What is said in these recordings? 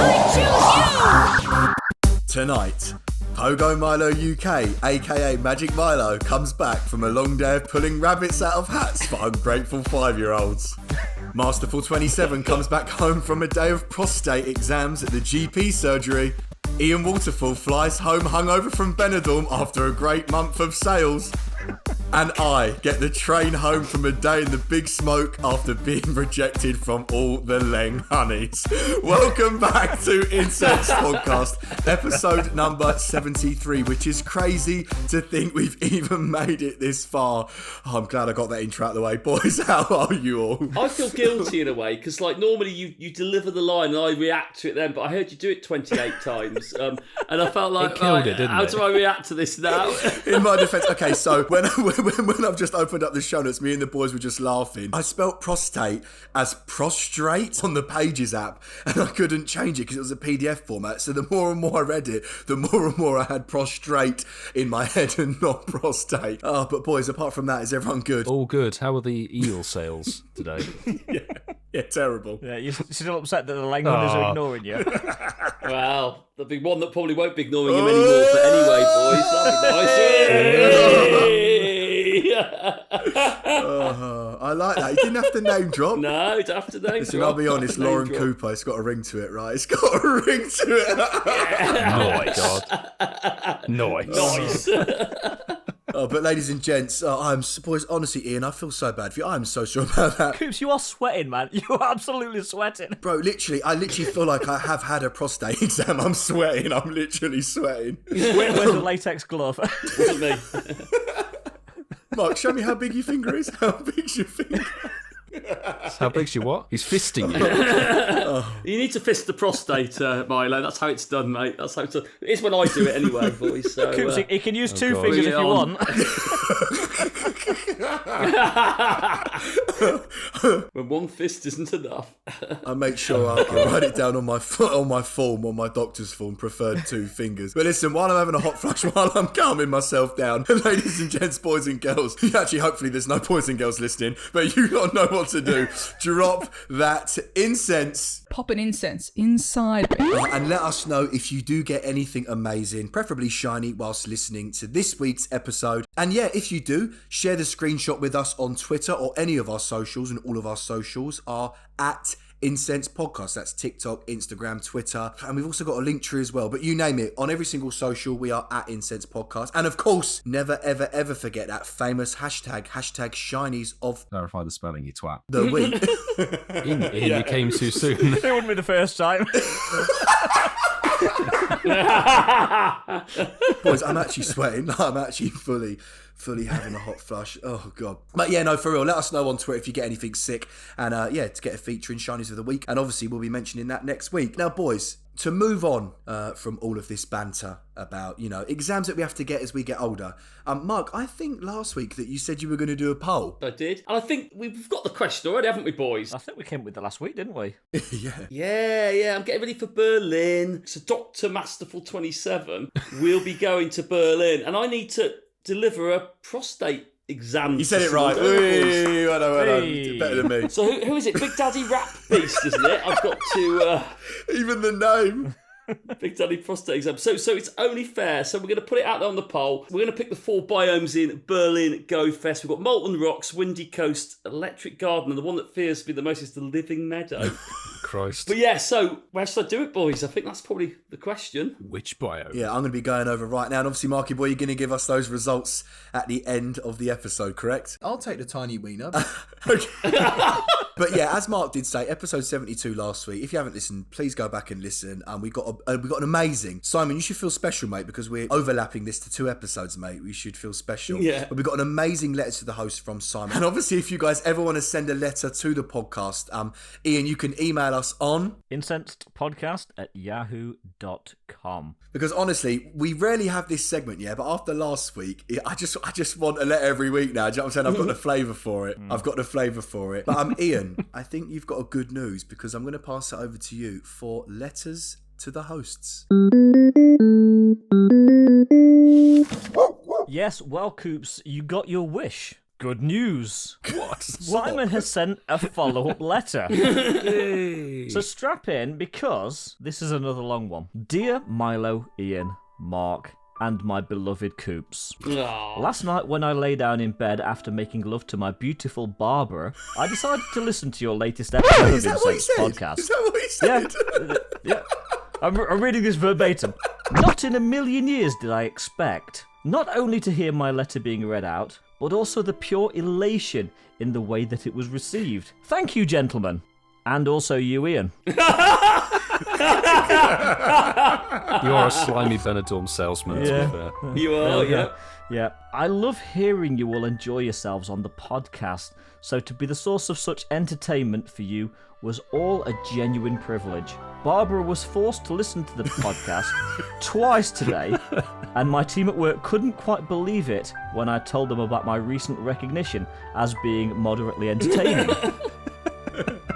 I choose you! Tonight, Pogo Milo UK, aka Magic Milo, comes back from a long day of pulling rabbits out of hats for ungrateful 5-year-olds. Masterful 27 comes back home from a day of prostate exams at the GP surgery. Ian Waterfall flies home hungover from Benidorm after a great month of sales. And I get the train home from a day in the big smoke after being rejected from all the Leng honeys. Welcome back to Incensed podcast, episode number 73, which is crazy to think we've even made it this far. Oh, I'm glad I got that intro out of the way. Boys, how are you all? I feel guilty in a way, because like normally you deliver the line and I react to it then, but I heard you do it 28 times, and I felt like, how do I react to this now? In my defence, okay, so when I've just opened up the show notes, me and the boys were just laughing. I spelt prostate as prostrate on the Pages app, and I couldn't change it because it was a PDF format. So the more and more I read it, the more and more I had prostrate in my head and not prostate. Oh, but boys, apart from that, is everyone good? All good. How are the eel sales today? Yeah, terrible. Yeah, you're still upset that the languages are ignoring you. Well, there'll be one that probably won't be ignoring him anymore. But anyway, boys, that'll be nice. I like that. You didn't have to name drop. No, you don't have to name Listen, drop. I'll be honest, Lauren Cooper, it's got a ring to it, right? It's got a ring to it. Nice. Oh, but ladies and gents, boys, honestly, Ian, I feel so bad for you. I'm so sure about that. Coops, you are sweating, man. You are absolutely sweating. Bro, I literally feel like I have had a prostate exam. I'm sweating. I'm literally sweating. Where's the latex glove? Wasn't me. Mark, show me how big your finger is. How big's your finger? How big's your what? He's fisting you. You need to fist the prostate, Milo. That's how it's done, mate. That's how it's done. It's when I do it anyway, boys. So, Coops, he can use two fingers if you want. When one fist isn't enough. I make sure I write it down on my form, on my doctor's form, preferred 2 fingers. But listen, while I'm having a hot flush, while I'm calming myself down, ladies and gents, boys and girls, actually, hopefully there's no boys and girls listening, but you gotta know what to do. Drop that incense. Pop an incense inside me. And let us know if you do get anything amazing, preferably shiny, whilst listening to this week's episode. And yeah, if you do, share the screenshot with us on Twitter or any of our socials, and all of our socials are at Incensed Podcast. That's TikTok, Instagram, Twitter, and we've also got a link tree as well. But you name it, on every single social, we are at Incensed Podcast. And of course, never, ever, ever forget that famous hashtag Shinies of Clarify the spelling, you twat. the week. Ian, you came too soon. It wouldn't be the first time. Boys, I'm actually sweating. I'm actually fully having a hot flush. Oh, God. But yeah, no, for real, let us know on Twitter if you get anything sick. And to get a feature in Shinies of the Week. And obviously, we'll be mentioning that next week. Now, boys, to move on from all of this banter about, exams that we have to get as we get older. Mark, I think last week that you said you were going to do a poll. I did. And I think we've got the question already, haven't we, boys? I think we came with the last week, didn't we? Yeah. I'm getting ready for Berlin. So Dr. Masterful 27 will be going to Berlin. And I need to deliver a prostate exam. You said it right. Well, better than me. So who is it? Big Daddy Rap Beast, isn't it? I've got to... Even the name. Big Daddy prostate exam. So it's only fair. So we're going to put it out there on the poll. We're going to pick the 4 biomes in Berlin Go Fest. We've got Molten Rocks, Windy Coast, Electric Garden, and the one that fears to be the most is the Living Meadow. Christ. But yeah, so where should I do it, boys? I think that's probably the question. Which bio? Yeah, I'm going to be going over right now. And obviously, Marky Boy, you're going to give us those results at the end of the episode, correct? I'll take the tiny wiener. But yeah, as Mark did say, episode 72 last week. If you haven't listened, please go back and listen. We got an amazing... Simon, you should feel special, mate, because we're overlapping this to 2 episodes, mate. We should feel special. Yeah. But we got an amazing letter to the host from Simon. And obviously, if you guys ever want to send a letter to the podcast, Ian, you can email us on... incensedpodcast@yahoo.com. Because honestly, we rarely have this segment, yeah. But after last week, I just want a letter every week now. Do you know what I'm saying? I've got the flavour for it. But Ian, I think you've got a good news because I'm going to pass it over to you for letters to the hosts. Yes, well, Coops, you got your wish. Good news. What? Simon has sent a follow-up letter. So strap in, because this is another long one. Dear Milo, Ian, Mark, and my beloved Coops. Aw. Last night when I lay down in bed after making love to my beautiful Barbara, I decided to listen to your latest episode of Is that what he Incensed said? podcast. Is that what he said? Yeah. I'm reading this verbatim. Not in a million years did I expect not only to hear my letter being read out, but also the pure elation in the way that it was received. Thank you, gentlemen. And also you, Ian. You are a slimy Benidorm salesman, to be fair. You are, yeah. Yeah. I love hearing you all enjoy yourselves on the podcast, so to be the source of such entertainment for you was all a genuine privilege. Barbara was forced to listen to the podcast twice today, and my team at work couldn't quite believe it when I told them about my recent recognition as being moderately entertaining.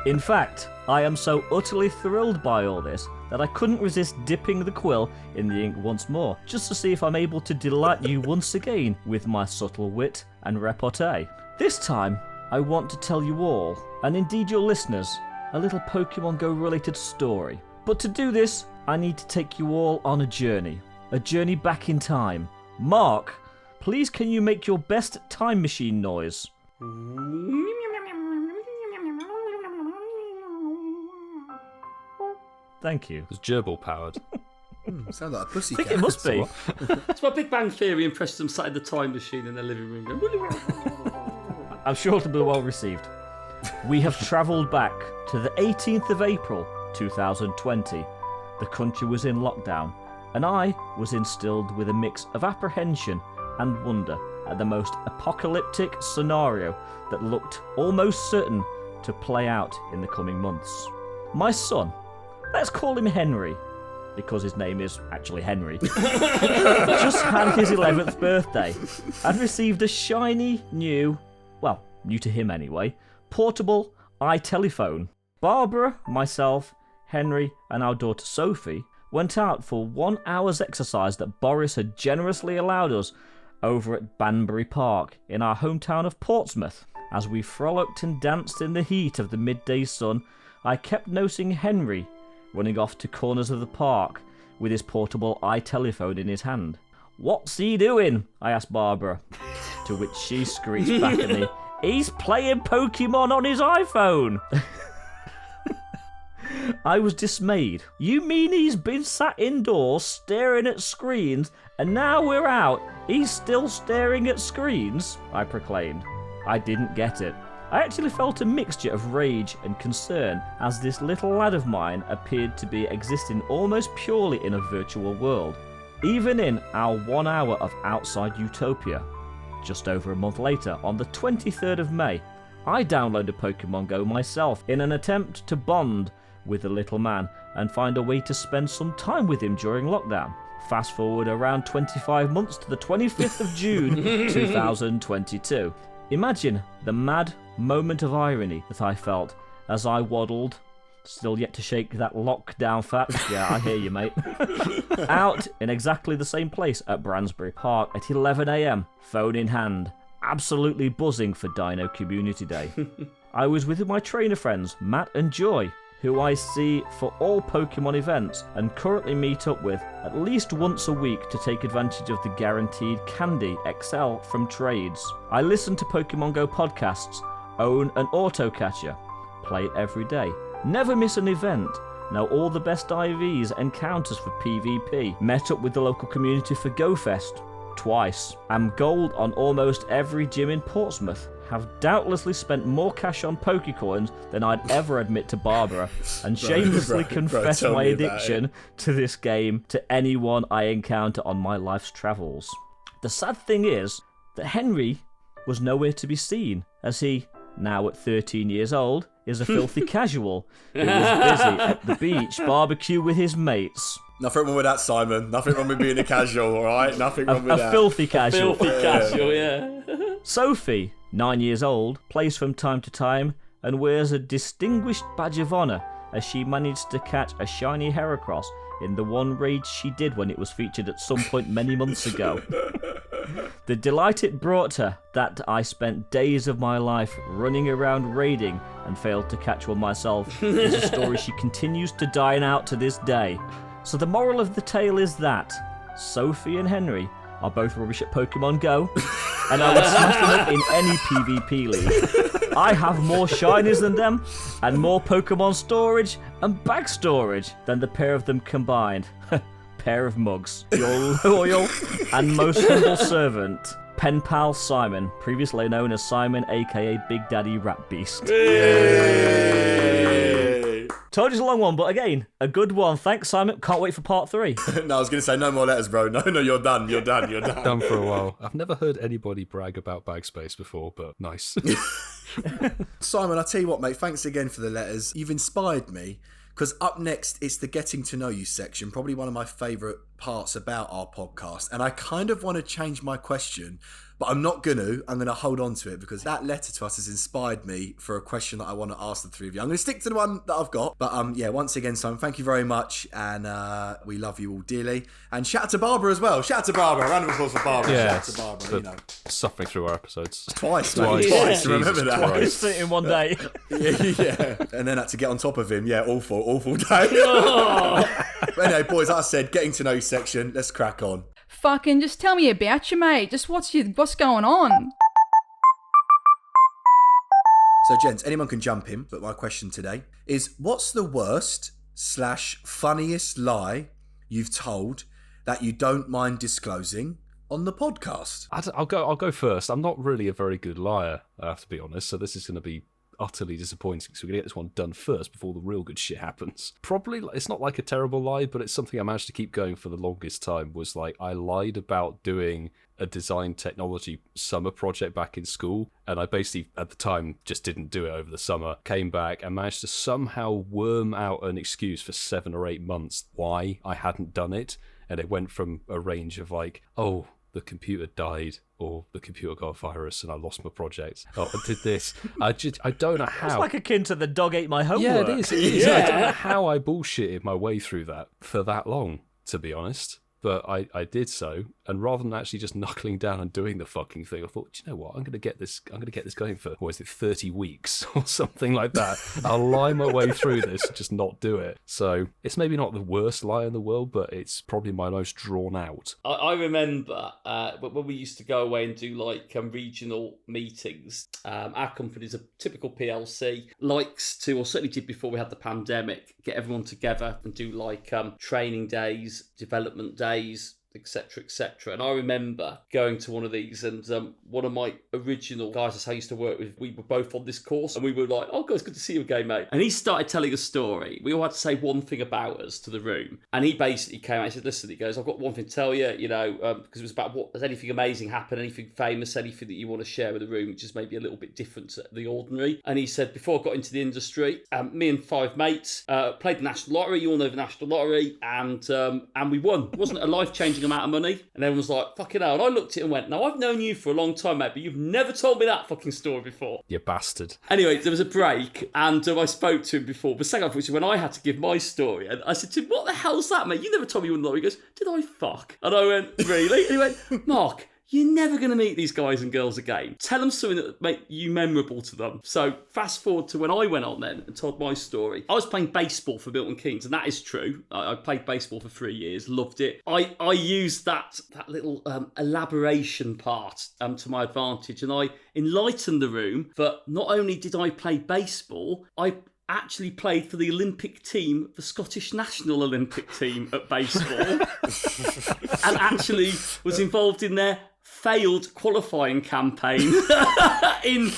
In fact, I am so utterly thrilled by all this that I couldn't resist dipping the quill in the ink once more, just to see if I'm able to delight you once again with my subtle wit and repartee. This time, I want to tell you all, and indeed your listeners, a little Pokemon Go related story. But to do this, I need to take you all on a journey back in time. Mark, please can you make your best time machine noise? Thank you. It's gerbil powered. Sound like a pussy I think cat. it must be. It's my Big Bang Theory impressed them sat in the time machine in their living room going, I'm sure it'll be well received. We have travelled back to the 18th of April 2020. The country was in lockdown, and I was instilled with a mix of apprehension and wonder at the most apocalyptic scenario that looked almost certain to play out in the coming months. My son, let's call him Henry, because his name is actually Henry, just had his 11th birthday and received a shiny new, well, new to him anyway, portable iTelephone. Barbara, myself, Henry, and our daughter Sophie went out for 1 hour's exercise that Boris had generously allowed us over at Banbury Park in our hometown of Portsmouth. As we frolicked and danced in the heat of the midday sun, I kept noticing Henry running off to corners of the park with his portable iTelephone in his hand. "What's he doing?" I asked Barbara, to which she screeched back at me, "He's playing Pokemon on his iPhone." I was dismayed. "You mean he's been sat indoors staring at screens, and now we're out, he's still staring at screens?" I proclaimed. I didn't get it. I actually felt a mixture of rage and concern as this little lad of mine appeared to be existing almost purely in a virtual world. Even in our 1 hour of outside utopia. Just over a month later, on the 23rd of May, I downloaded Pokemon Go myself in an attempt to bond with the little man and find a way to spend some time with him during lockdown. Fast forward around 25 months to the 25th of June 2022. Imagine the mad moment of irony that I felt as I waddled, still yet to shake that lockdown fat, yeah, I hear you, mate, out in exactly the same place at Bransbury Park at 11 a.m, phone in hand, absolutely buzzing for Deino Community Day. I was with my trainer friends, Matt and Joy, who I see for all Pokemon events and currently meet up with at least once a week to take advantage of the guaranteed Candy XL from trades. I listen to Pokemon Go podcasts, own an auto catcher, play it every day, never miss an event, know all the best IVs and counters for PvP, met up with the local community for GoFest twice, am gold on almost every gym in Portsmouth, have doubtlessly spent more cash on Pokecoins than I'd ever admit to Barbara, and shamelessly confess tell my me about addiction to this game to anyone I encounter on my life's travels. The sad thing is that Henry was nowhere to be seen, as he, now at 13 years old, is a filthy casual who was busy at the beach barbecue with his mates. Nothing wrong with that, Simon. Nothing wrong with being a casual, alright? Nothing wrong with A that. filthy casual. Filthy casual, yeah. Sophie, 9 years old, plays from time to time and wears a distinguished badge of honour as she managed to catch a shiny Heracross in the one raid she did when it was featured at some point many months ago. The delight it brought her that I spent days of my life running around raiding and failed to catch one myself is a story she continues to dine out to this day. So the moral of the tale is that Sophie and Henry are both rubbish at Pokemon GO, and I would smash them up in any PvP league. I have more Shinies than them, and more Pokemon storage and bag storage than the pair of them combined. Pair of mugs. Your loyal and most humble servant, pen pal Simon, previously known as Simon, aka Big Daddy Rat Beast. Told you it's a long one, but again, a good one. Thanks, Simon. Can't wait for part 3. No, I was going to say no more letters, bro. No, you're done. You're done. Done for a while. I've never heard anybody brag about bag space before, but nice. Simon, I tell you what, mate, thanks again for the letters. You've inspired me, because up next, it's the getting to know you section, probably one of my favourite parts about our podcast. And I kind of want to change my question, but I'm not going to. I'm going to hold on to it because that letter to us has inspired me for a question that I want to ask the three of you. I'm going to stick to the one that I've got. But yeah, once again, Simon, thank you very much. And we love you all dearly. And shout out to Barbara as well. Shout out to Barbara. Round of applause for Barbara. Yeah, shout out to Barbara, you know. Suffering through our episodes. Twice, mate. Twice. Twice. Jesus Remember that. Christ. Fit in one day. Yeah. And then had to get on top of him. Yeah, awful day. But anyway, boys, like I said, getting to know you section. Let's crack on. Fucking just tell me about you, mate. Just what's going on? So, gents, anyone can jump in, but my question today is, what's the worst/funniest lie you've told that you don't mind disclosing on the podcast? I'll go first. I'm not really a very good liar, I have to be honest, so this is going to be utterly disappointing, so we're going to get this one done first before the real good shit happens. Probably, it's not like a terrible lie, but it's something I managed to keep going for the longest time, was like, I lied about doing a design technology summer project back in school, and I basically, at the time, just didn't do it over the summer, came back and managed to somehow worm out an excuse for 7 or 8 months why I hadn't done it, and it went from a range of like, oh, the computer died, or the computer got a virus and I lost my project. Oh, I did this. I don't know how. It's like akin to the dog ate my homework. Yeah, it is. I don't know how I bullshitted my way through that for that long, to be honest. But I did so, and rather than actually just knuckling down and doing the fucking thing, I thought, do you know what? I'm gonna get this going for, what is it, 30 weeks or something like that. I'll lie my way through this and just not do it. So it's maybe not the worst lie in the world, but it's probably my most drawn out. I remember when we used to go away and do like regional meetings. Our company's a typical PLC, likes to, or certainly did before we had the pandemic, get everyone together and do like training days, development days, etc., etc. And I remember going to one of these, and one of my original guys I used to work with, we were both on this course, and we were like, oh, guys, good to see you again, mate. And he started telling a story. We all had to say one thing about us to the room. And he basically came out and said, listen, he goes, I've got one thing to tell you, you know, because it was about what, has anything amazing happened, anything famous, anything that you want to share with the room, which is maybe a little bit different to the ordinary. And he said, before I got into the industry, me and 5 mates played the National Lottery. You all know the National Lottery. And we won. It wasn't a life-changing amount of money. And everyone was like, fucking hell. And I looked at it and went, now, I've known you for a long time, mate, but you've never told me that fucking story before. You bastard. Anyway, there was a break, and I spoke to him before. But second, which is when I had to give my story. And I said to him, what the hell's that, mate? You never told me you won the lottery. He goes, did I fuck? And I went, really? And he went, Mark, you're never going to meet these guys and girls again. Tell them something that would make you memorable to them. So fast forward to when I went on then and told my story. I was playing baseball for Milton Keynes, and that is true. I played baseball for 3 years, loved it. I used that little elaboration part to my advantage, and I enlightened the room that not only did I play baseball, I actually played for the Olympic team, the Scottish National Olympic team at baseball, and actually was involved in their failed qualifying campaign in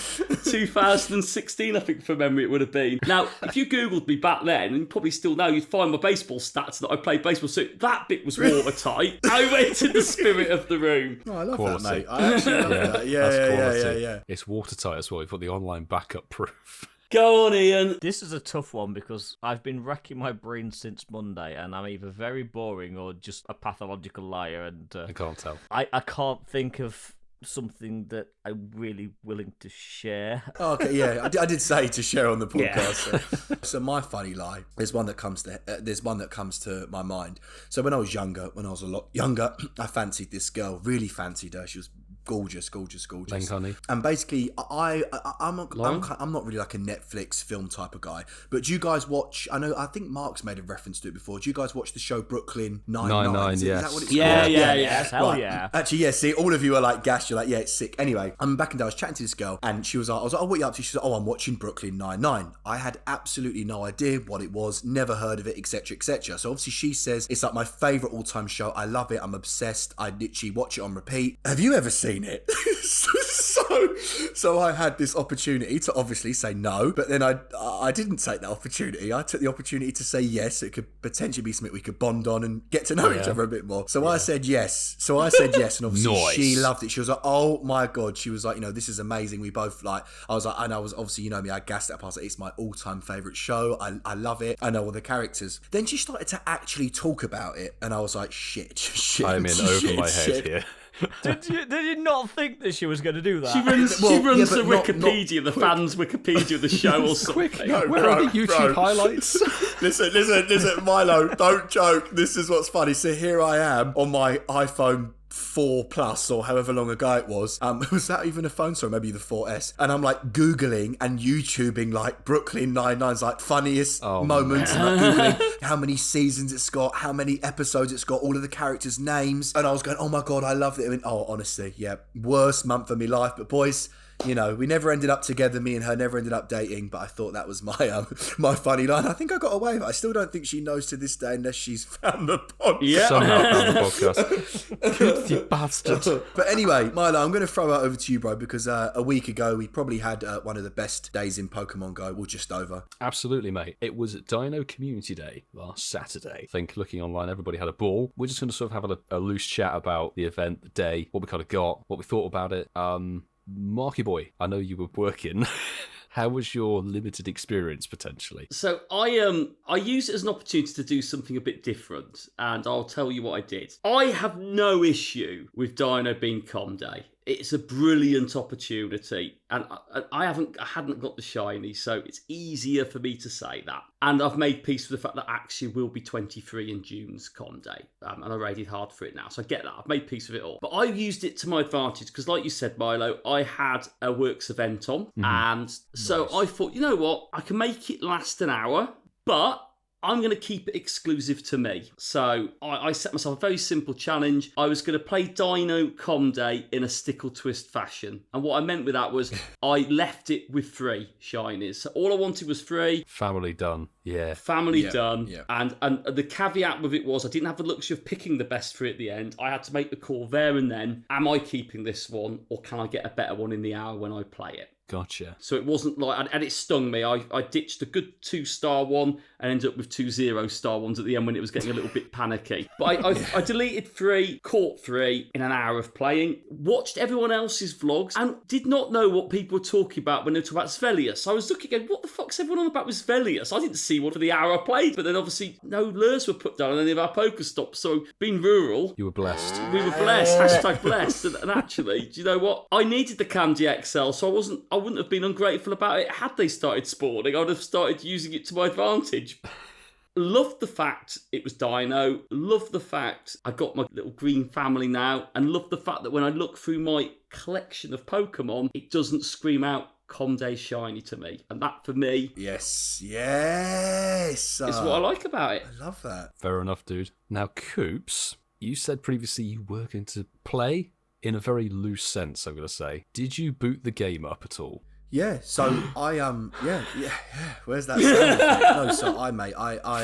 2016, I think, from memory it would have been. Now, if you Googled me back then, and you probably still know, you'd find my baseball stats that I played baseball. So that bit was watertight. I went in the spirit of the room. Oh, I love Quality. that, mate. I actually love that. Yeah. It's watertight as well. You've got the online backup proof. Go on, Ian. This is a tough one because I've been racking my brain since Monday, and I'm either very boring or just a pathological liar. And I can't tell. I can't think of something that I'm really willing to share. Oh, okay, yeah, I did say to share on the podcast. So my funny lie, there's one that comes to my mind. So when I was a lot younger, I fancied this girl, really fancied her. She was gorgeous. Thank honey. And basically, I'm not really like a Netflix film type of guy. But do you guys watch? I think Mark's made a reference to it before. Do you guys watch the show Brooklyn Nine-Nine? Is that what it's called? Yeah. Hell Right. yeah. Actually, yeah. See, all of you are like gassed. You're like, yeah, it's sick. Anyway, I'm back in there. I was chatting to this girl, and I was like, oh, what are you up to? She said, oh, I'm watching Brooklyn Nine-Nine. I had absolutely no idea what it was. Never heard of it, etc., etc. So obviously, she says it's like my favorite all-time show. I love it. I'm obsessed. I literally watch it on repeat. Have you ever seen it? so I had this opportunity to obviously say no, but then I didn't take that opportunity. I took the opportunity to say yes. It could potentially be something we could bond on and get to know each other a bit more. So I said yes. And obviously she loved it. She was like, oh my God. She was like, this is amazing. We both like, I was like, and I was obviously, me, I gassed that part. Like, it's my all-time favorite show. I love it. I know all the characters. Then she started to actually talk about it, and I was like, shit. I'm in over my head here. Did you not think that she was going to do that? She runs the Wikipedia, the fans' Wikipedia of the show or something. Where are the YouTube highlights? Listen, Milo, don't joke. This is what's funny. So here I am on my iPhone 4 Plus or however long ago it was. Was that even a phone? Sorry, maybe the 4S. And I'm like Googling and YouTubing like Brooklyn Nine-Nine's like funniest moments and like Googling how many seasons it's got, how many episodes it's got, all of the characters' names. And I was going, oh my God, I love it. I mean, honestly, yeah, worst month of my life. But boys, we never ended up together. Me and her never ended up dating, but I thought that was my funny line. I think I got away with it. I still don't think she knows to this day unless she's found the podcast. Yeah. Somehow found the podcast. You bastard. But anyway, Milo, I'm going to throw it over to you, bro, because a week ago we probably had one of the best days in Pokemon GO. We're just over. Absolutely, mate. It was Deino Community Day last Saturday. I think looking online, everybody had a ball. We're just going to sort of have a loose chat about the event, the day, what we kind of got, what we thought about it. Marky boy, I know you were working. How was your limited experience, potentially? So I use it as an opportunity to do something a bit different, and I'll tell you what I did. I have no issue with Deino being Com Day. It's a brilliant opportunity, and I hadn't got the shiny, so it's easier for me to say that. And I've made peace with the fact that actually will be 23 in June's Com Day, and I raided hard for it now, so I get that. I've made peace with it all. But I used it to my advantage, because like you said, Milo, I had a works event on, and so I thought, you know what, I can make it last an hour, but I'm going to keep it exclusive to me. So I set myself a very simple challenge. I was going to play Deino Com Day in a stickle twist fashion. And what I meant with that was I left it with 3 shinies. So all I wanted was 3. Family done. Yeah. Family done. Yeah. And the caveat with it was I didn't have the luxury of picking the best 3 at the end. I had to make the call there and then. Am I keeping this one, or can I get a better one in the hour when I play it? Gotcha. So it wasn't like, and it stung me. I ditched a good 2-star one and ended up with 2 0-star ones at the end when it was getting a little bit panicky. But I deleted 3, caught 3 in an hour of playing, watched everyone else's vlogs, and did not know what people were talking about when they were talking about Svelius. I was looking at what the fuck's everyone on about with Svelius? I didn't see one for the hour I played, but then obviously no lures were put down on any of our Pokestops. So being rural, you were blessed. We were blessed. Hashtag blessed. And actually, do you know what? I needed the Candy XL, so I wouldn't have been ungrateful about it had they started spawning. I would have started using it to my advantage. Loved the fact it was Deino. Loved the fact I got my little green family now. And loved the fact that when I look through my collection of Pokemon, it doesn't scream out Com Day shiny to me. And that, for me, yes, is what I like about it. I love that. Fair enough, dude. Now, Coops, you said previously you were going to play in a very loose sense, I'm going to say. Did you boot the game up at all? Yeah, so I yeah. Where's that sound? No, so I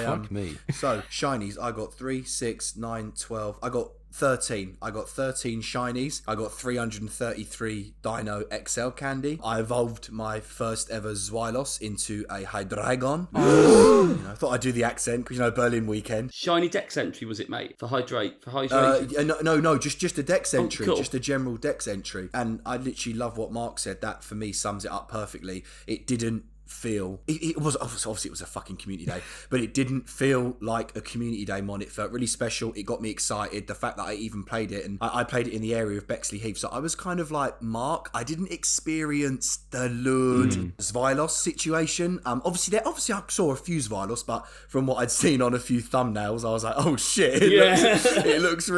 Fuck me. So shinies, I got 3, 6, 9, 12. I got 13. I got 13 shinies. I got 333 Deino XL candy. I evolved my first ever Zweilous into a Hydreigon. I thought I'd do the accent because Berlin weekend. Shiny dex entry was it, mate? For hydration. No, just a dex entry, cool. Just a general dex entry. And I literally love what Mark said. That for me sums it up perfectly. It didn't feel it was obviously it was a fucking community day, but it didn't feel like a community day mon. It felt really special. It got me excited. The fact that I even played it, and I played it in the area of Bexley Heath, so I was kind of like Mark. I didn't experience the Lord Zvylos situation. Obviously I saw a few Zvylos, but from what I'd seen on a few thumbnails, I was like, oh shit, it looked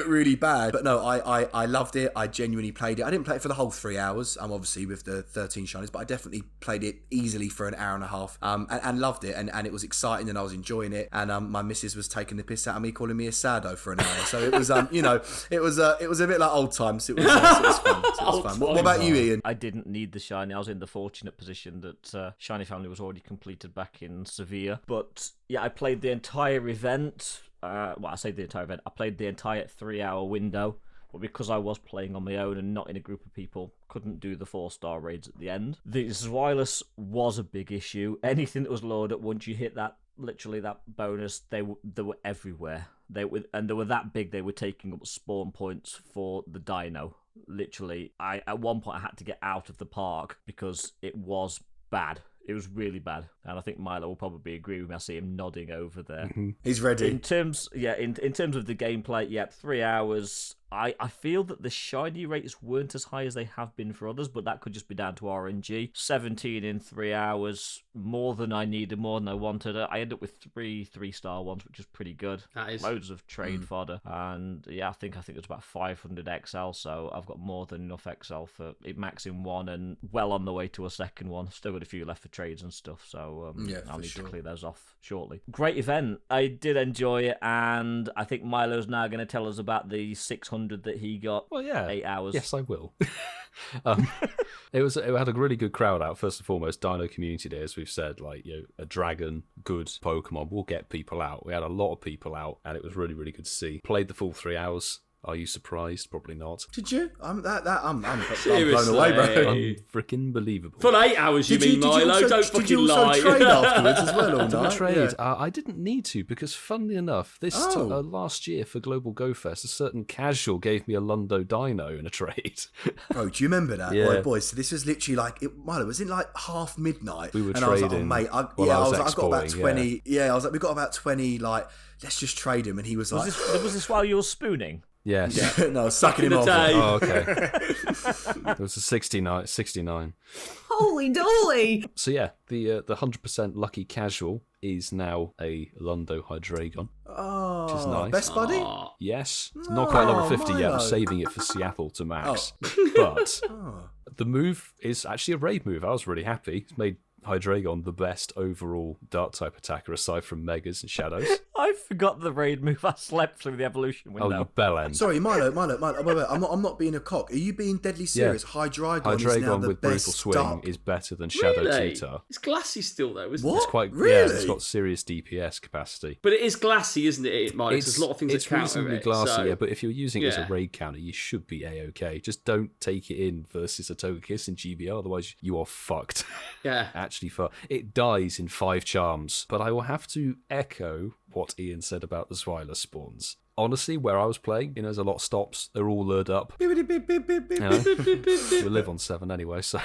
really bad. But no, I loved it. I genuinely played it. I didn't play it for the whole 3 hours. Obviously with the 13 Shinies, but I definitely played it easily for an hour and a half, and loved it, and it was exciting, and I was enjoying it, and my missus was taking the piss out of me, calling me a sado for an hour. So it was it was a bit like old times. It was fun. What about you, Ian? I didn't need the shiny. I was in the fortunate position that Shiny Family was already completed back in Sevilla. But yeah, I played the entire event. I say the entire event. I played the entire 3-hour window. But because I was playing on my own and not in a group of people, couldn't do the 4-star raids at the end. The Zvylos was a big issue. Anything that was loaded, once you hit that, literally that bonus, they were everywhere. They were that big. They were taking up spawn points for the Deino. Literally, at one point I had to get out of the park because it was bad. It was really bad, and I think Milo will probably agree with me. I see him nodding over there. He's ready. In terms of the gameplay, 3 hours. I feel that the shiny rates weren't as high as they have been for others, but that could just be down to RNG. 17 in 3 hours, more than I needed, more than I wanted. I ended up with 3-star ones, which is pretty good. That is loads of trade fodder, and yeah, I think it was about 500 XL. So I've got more than enough XL for it maxing one, and well on the way to a second one. Still got a few left for trades and stuff, so I'll need to clear those off shortly. Great event. I did enjoy it, and I think Milo's now going to tell us about the 600 that he got. Well, yeah. 8 hours. Yes, I will. It had a really good crowd out. First and foremost, Dino Community Day, as we've said, a dragon, good Pokemon will get people out. We had a lot of people out, and it was really, really good to see. Played the full 3 hours. Are you surprised? Probably not. Did you? I'm blown away, bro. Freaking believable. For 8 hours, you mean, Milo? Don't fucking lie. Did you also trade afterwards as well all night? Trade. I didn't need to, because funnily enough, last year for Global Go Fest, a certain casual gave me a Lundo Dino in a trade. Bro, do you remember that? Yeah. Boys, so this was literally Milo, was in half midnight. We were and trading. I was like, oh, mate, I've got about 20. Yeah, I was like, we've got about 20, let's just trade him. And he was like... Was this while you were spooning? Yes. Yeah, no, sucking him off. Oh, okay. It was a 69. Holy dolly! So yeah, the 100% lucky casual is now a Lundo Hydreigon. Oh, which is nice. Best buddy? Yes. Not quite level 50 yet. I'm saving it for Seattle to max. But the move is actually a raid move. I was really happy. It's made Hydreigon the best overall Dark-type attacker aside from Megas and Shadows. I forgot the raid move. I slept through the evolution window. Oh, you bellend. Sorry, Milo, wait, I'm not being a cock. Are you being deadly serious? Yeah. Hydreigon is now the with best Brutal Swing dark. is better than Shadow Really? Tutor. It's glassy still, though, isn't What? it? It's quite Really? Yeah, it's got serious DPS capacity. But it is glassy, isn't it, Milo? There's a lot of things that counter reasonably it. glassy, So... yeah, but if you're using it as a raid counter, you should be A-OK. Just don't take it in versus a Togekiss in GBR, otherwise you are fucked. Yeah. Actually fucked. It dies in 5 charms, but I will have to echo what Ian said about the Zwyler spawns. Honestly, where I was playing, there's a lot of stops. They're all lured up. We live on 7 anyway, so...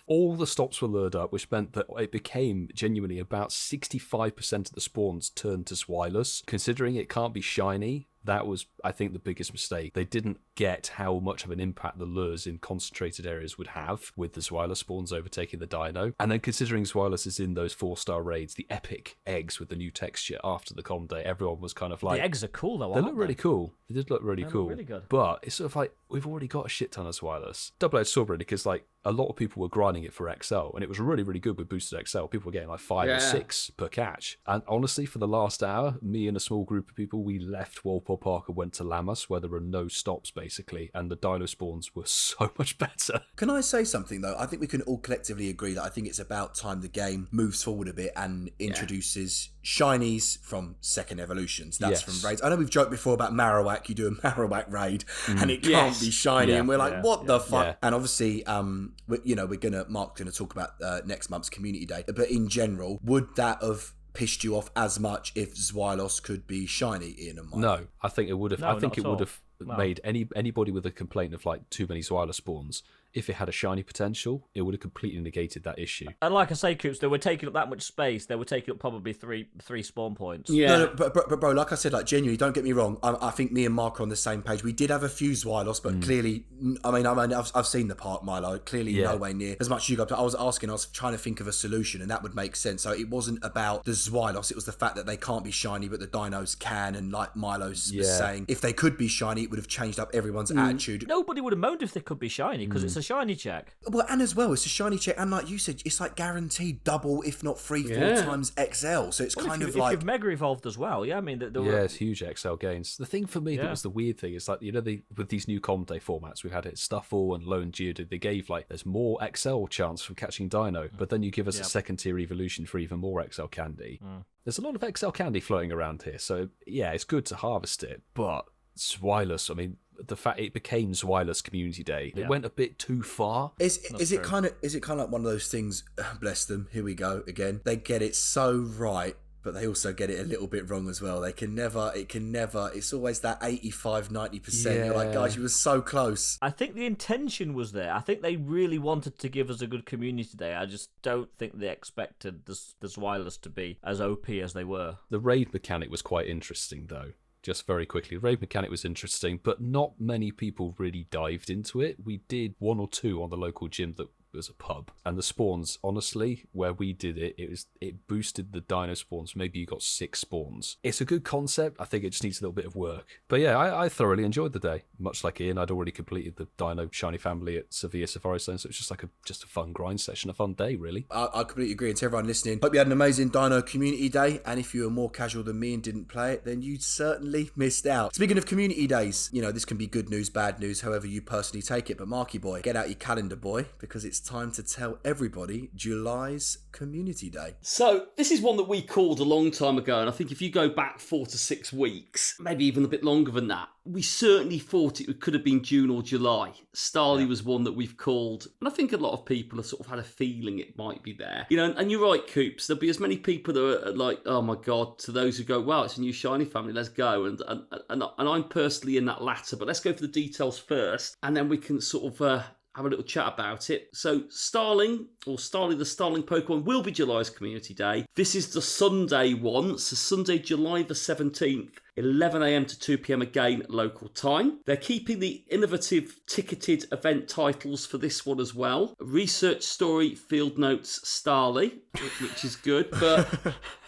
All the stops were lured up, which meant that it became genuinely about 65% of the spawns turned to Zwilers. Considering it can't be shiny, that was, I think, the biggest mistake. They didn't get how much of an impact the lures in concentrated areas would have with the Zwyler spawns overtaking the Deino. And then considering Zwilers is in those 4-star raids, the epic eggs with the new texture after the com day, everyone was kind of like... The eggs are cool, though, They look really cool. They did look really cool. Look really good. But it's sort of like, we've already got a shit ton of Zwilers. Double-edged sword, really, because a lot of people were grinding it for XL, and it was really, really good with boosted XL. People were getting 5 or 6 per catch. And honestly, for the last hour, me and a small group of people, we left Walpole Park and went to Lammas, where there were no stops, basically, and the dino spawns were so much better. Can I say something, though? I think we can all collectively agree that I think it's about time the game moves forward a bit and introduces shinies from second evolutions. That's from raids. I know we've joked before about Marowak. You do a Marowak raid and it can't be shiny, and we're like, what the fuck? Yeah. And obviously, Mark's gonna talk about next month's community day. But in general, would that have pissed you off as much if Zwylos could be shiny, Ian and Mike? No, I think it would have. No, I think not it at all. would have made anybody with a complaint of too many Zwyler spawns. if it had a shiny potential, it would have completely negated that issue. And like I say, Coops, they were taking up that much space. They were taking up probably three spawn points. Yeah. No, but bro, like I said, like genuinely, don't get me wrong. I think me and Mark are on the same page. We did have a few Xylos, but clearly, I've seen the part, Milo. Clearly, nowhere near as much as you got. I was trying to think of a solution, and that would make sense. So it wasn't about the Xylos. It was the fact that they can't be shiny, but the dinos can. And like Milo's was saying, if they could be shiny, it would have changed up everyone's attitude. Nobody would have moaned if they could be shiny, because it's a shiny check. Well, and as well, it's a shiny check, and like you said, it's like guaranteed double, if not 3-4 times XL. So it's kind of like if you've Mega Evolved as well. Yeah, I mean, it's huge XL gains. The thing for me that was the weird thing is like, with these new common day formats, we've had it Stuffle and Lone Geodude. They gave like there's more XL chance from catching Deino, but then you give us a second tier evolution for even more XL candy. There's a lot of XL candy floating around here, so yeah, it's good to harvest it. But Xylos, I mean, the fact it became Xylos Community Day, it went a bit too far. Is it kind of like one of those things? Bless them. Here we go again. They get it so right, but they also get it a little bit wrong as well. It can never, it's always that 85-90%. You're like, guys, you were so close. I think the intention was there. I think they really wanted to give us a good community day. I just don't think they expected the Xylos to be as OP as they were. The raid mechanic was quite interesting, though. Just very quickly, the raid mechanic was interesting, but not many people really dived into it. We did 1 or 2 on the local gym that was a pub, and the spawns, honestly, where we did it boosted the dino spawns. Maybe you got 6 spawns. It's a good concept. I think it just needs a little bit of work, but yeah, I thoroughly enjoyed the day. Much like Ian, I'd already completed the dino shiny family at Sevilla Safari Zone, so it's just like a fun grind session, a fun day, really. I completely agree. And to everyone listening, hope you had an amazing dino community day, and if you were more casual than me and didn't play it, then you certainly missed out. Speaking of community days, this can be good news, bad news, however you personally take it, but Marky boy, get out your calendar, boy, because it's time to tell everybody July's Community Day. So this is one that we called a long time ago, and I think if you go back 4 to 6 weeks, maybe even a bit longer than that, we certainly thought it could have been June or July. STARLY was one that we've called, and I think a lot of people have sort of had a feeling it might be there. And you're right, Coops, there'll be as many people that are like, oh my God, to those who go, wow, it's a new shiny family, let's go. And I'm personally in that latter, but let's go for the details first, and then we can sort of have a little chat about it. So Starling, or STARLY the Starling Pokemon, will be July's Community Day. This is the Sunday one, so Sunday, July the 17th. 11 a.m. to 2 p.m. again, local time. They're keeping the innovative ticketed event titles for this one as well. Research Story, Field Notes, STARLY, which is good, but...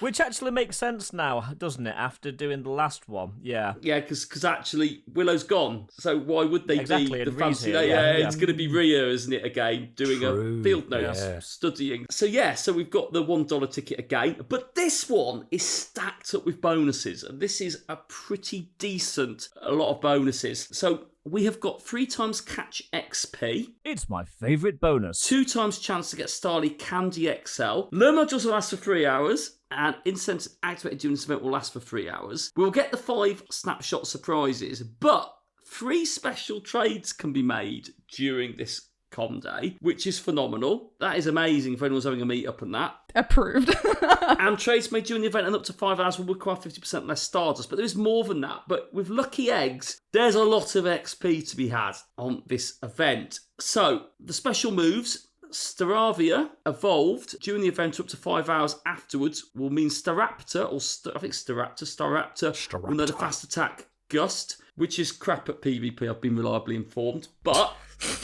Which actually makes sense now, doesn't it, after doing the last one? Yeah. Yeah, because actually, Willow's gone, so why would they be the fancy... Here, it's going to be Ria, isn't it, again, doing a Field Notes, studying. So we've got the $1 ticket again, but this one is stacked up with bonuses, and this is a pretty decent lot of bonuses. So we have got 3 times catch XP. It's my favourite bonus. 2 times chance to get STARLY Candy XL. Learn modules will last for 3 hours. And Incensed activated during this event will last for 3 hours. We'll get the 5 snapshot surprises, but 3 special trades can be made during this Com Day, which is phenomenal. That is amazing for anyone's having a meet up and that. Approved. And trades made during the event and up to 5 hours will require 50% less Stardust, but there is more than that. But with Lucky Eggs, there's a lot of XP to be had on this event. So the special moves: Staravia evolved during the event up to 5 hours afterwards will mean Staraptor, or I think Staraptor will know the fast attack Gust, which is crap at PvP, I've been reliably informed, but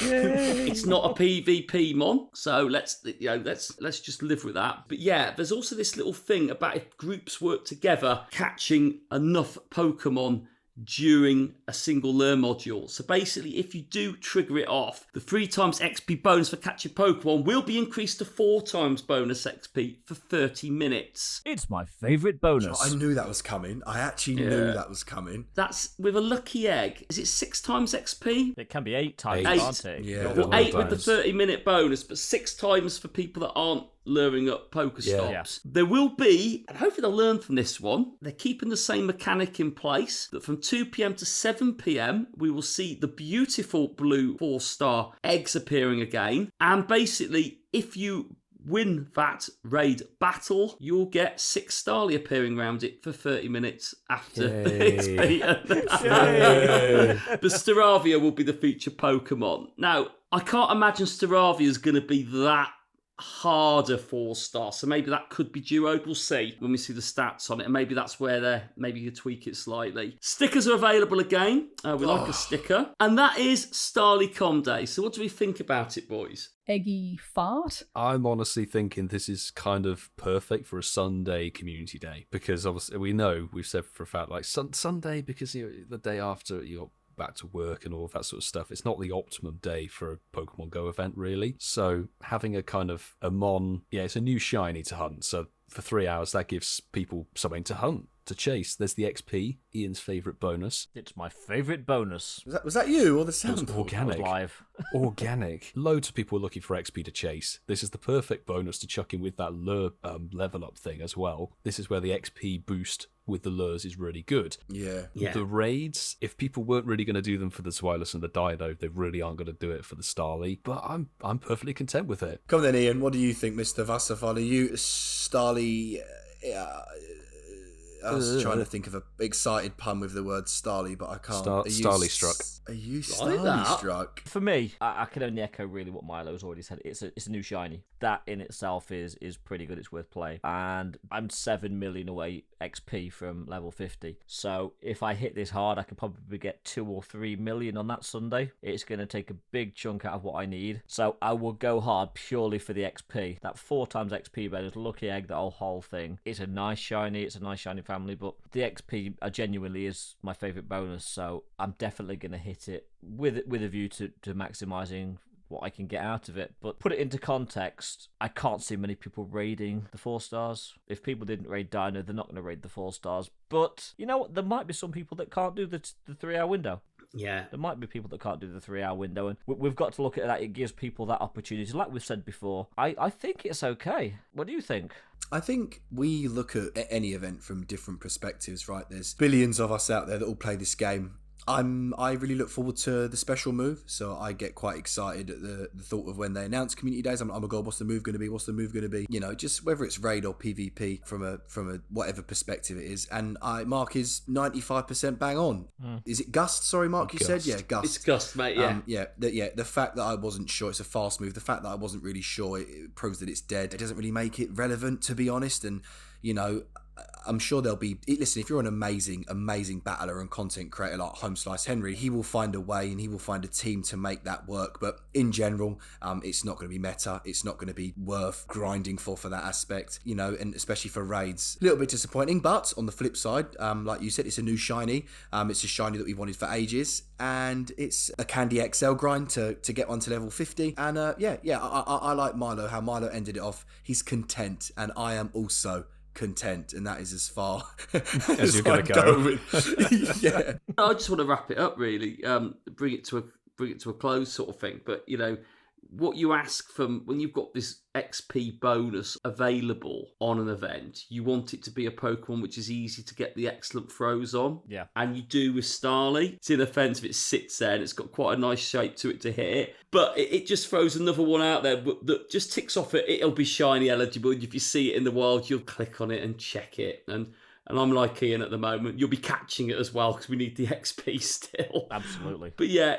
it's not a PvP mon, so let's just live with that. But yeah, there's also this little thing about if groups work together, catching enough Pokemon during a single learn module. So basically, if you do trigger it off, the 3 times XP bonus for catching Pokemon will be increased to 4 times bonus XP for 30 minutes. It's my favourite bonus. I knew that was coming. I actually knew that was coming. That's with a Lucky Egg. Is it 6 times XP? It can be 8 times, 8. can't it? Yeah. Well, 8 with the 30-minute bonus, but 6 times for people that aren't luring up Pokestops. There will be, and hopefully they'll learn from this one, they're keeping the same mechanic in place, that from 2 p.m. to 7 p.m. we will see the beautiful blue 4-star eggs appearing again. And basically, if you win that raid battle, you'll get 6 STARLY appearing around it for 30 minutes after it's beaten. The Staravia will be the featured Pokemon. Now, I can't imagine Staravia's going to be that harder 4-star, so maybe that could be duoed. We'll see when we see the stats on it, and maybe that's where maybe you tweak it slightly. Stickers are available again. We like a sticker, and that is STARLY Com Day. So what do we think about it, boys? Eggy fart. I'm honestly thinking this is kind of perfect for a Sunday community day, because obviously we've said for a fact, like Sunday, because the day after you got back to work and all of that sort of stuff. It's not the optimum day for a Pokemon Go event, really. So having a kind of a it's a new shiny to hunt. So for 3 hours, that gives people something to hunt, to chase. There's the XP, Ian's favourite bonus. It's my favourite bonus. Was that you or the It sound? was organic. That was live. Organic. Loads of people are looking for XP to chase. This is the perfect bonus to chuck in with that lure level up thing as well. This is where the XP boost with the lures is really good. Yeah. The raids, if people weren't really going to do them for the Zweilous and the Deino, they really aren't going to do it for the STARLY. But I'm perfectly content with it. Come then, Ian. What do you think, Mr. Vassafal? Are you STARLY? I was trying to think of an excited pun with the word STARLY, but I can't. STARLY struck. Are you Like STARLY that. struck? For me, I can only echo really what Milo's already said. It's a new shiny. That in itself is pretty good. It's worth playing. And I'm 7 million away XP from level 50. So if I hit this hard, I could probably get 2 or 3 million on that Sunday. It's going to take a big chunk out of what I need. So I will go hard purely for the XP. That 4 times XP bonus, lucky egg, that whole thing. It's a nice shiny. It's a nice shiny family, but the XP genuinely is my favourite bonus. So I'm definitely going to hit it with a view to maximising what I can get out of it. But put it into context, I can't see many people raiding the 4 stars. If people didn't raid Deino, they're not going to raid the 4 stars. But you know what? There might be some people that can't do the 3-hour window. Yeah. There might be people that can't do the 3-hour window, and we've got to look at that. It gives people that opportunity. Like we've said before, I think it's okay. What do you think? I think we look at any event from different perspectives, right? There's billions of us out there that all play this game. I really look forward to the special move, so I get quite excited at the thought of when they announce community days. I'm like, oh my god, what's the move going to be? What's the move going to be? You know, just whether it's raid or PvP from a whatever perspective it is. And Mark is 95% bang on. Is it Gust? Sorry, Mark, you said? Yeah, Gust. It's Gust, mate, yeah. The fact that I wasn't sure, it's a fast move. The fact that I wasn't really sure, it proves that it's dead. It doesn't really make it relevant, to be honest. And, you know, I'm sure there'll be... Listen, if you're an amazing battler and content creator like Home Slice Henry, he will find a way and he will find a team to make that work. But in general, it's not going to be meta. It's not going to be worth grinding for that aspect, you know, and especially for raids. A little bit disappointing, but on the flip side, like you said, it's a new shiny. It's a shiny that we've wanted for ages. And it's a Candy XL grind to get one to level 50. And I like Milo, how Milo ended it off. He's content, and I am also content, and that is as far as you're going to go. With. Yeah. I just want to wrap it up, really, bring it to a close, sort of thing. But you know, what you ask from when you've got this XP bonus available on an event, you want it to be a Pokemon which is easy to get the excellent throws on. Yeah. And you do with STARLY. It's inoffensive, it sits there and it's got quite a nice shape to it to hit it. But it just throws another one out there that just ticks off it. It'll be shiny eligible. If you see it in the wild, you'll click on it and check it. And I'm like Ian at the moment. You'll be catching it as well because we need the XP still. Absolutely. But yeah,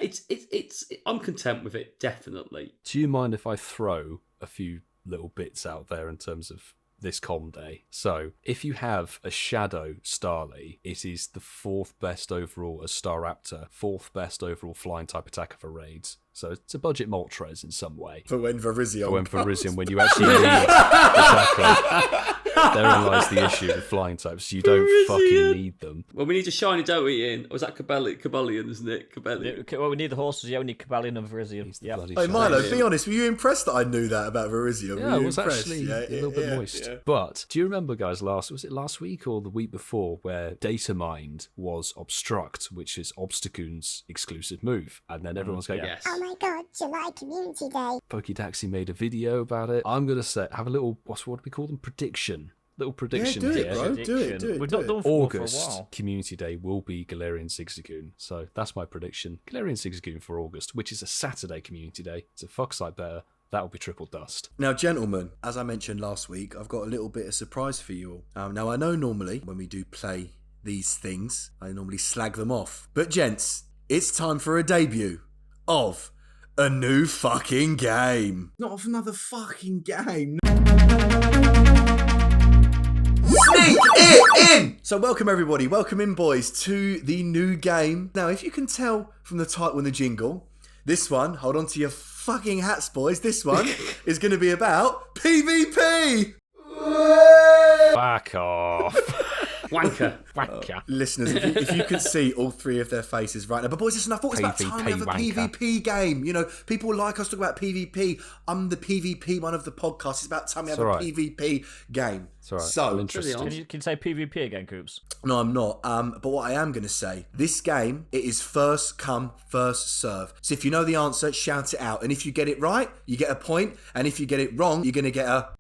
I'm content with it, definitely. Do you mind if I throw a few little bits out there in terms of this com day? So, if you have a Shadow STARLY, it is the 4th best overall as Staraptor, 4th best overall flying type attacker for raids. So it's a budget Moltres in some way. For when Virizion when you actually need exactly. Therein lies the issue with flying types. You don't fucking need them. Well, we need a shiny, don't we, Ian? Or is that Cabellian, isn't it? Cabellian. Well, we need the horses. Yeah, we need Cabellian and Virizion. Yeah. Hey, Milo, be honest. Were you impressed that I knew that about Virizion? Yeah, it was actually a little bit moist. Yeah. But do you remember, guys, was it last week or the week before, where Data Mind was Obstruct, which is Obstacoon's exclusive move? And then everyone's going, yes. Oh my god, July Community Day. Pokedaxi made a video about it. I'm going to have a little, what do we call them? Prediction. Little prediction do it, here. bro. Do it. We've not done for a August while. Community Day will be Galarian Zigzagoon. So that's my prediction. Galarian Zigzagoon for August, which is a Saturday Community Day. It's a fuck side better. That'll be triple dust. Now, gentlemen, as I mentioned last week, I've got a little bit of surprise for you all. Now, I know normally when we do play these things, I normally slag them off. But, gents, it's time for a debut of a new fucking game. Not another fucking game. Sneak it in! So welcome everybody, welcome in boys to the new game. Now if you can tell from the title and the jingle, this one, hold on to your fucking hats boys, this one is going to be about PvP! Back off. Wanker. Listeners, if you could see all three of their faces right now. But boys, listen, I thought it was about time we have a wanker. PvP game. You know, people like us talk about PvP. I'm the PvP one of the podcasts. It's about time we have a PvP game. It's all right. So, I'm interested. Can you say PvP again, Coops? no, I'm not. But what I am going to say, this game, it is first come, first serve. So if you know the answer, shout it out. And if you get it right, you get a point. And if you get it wrong, you're going to get a...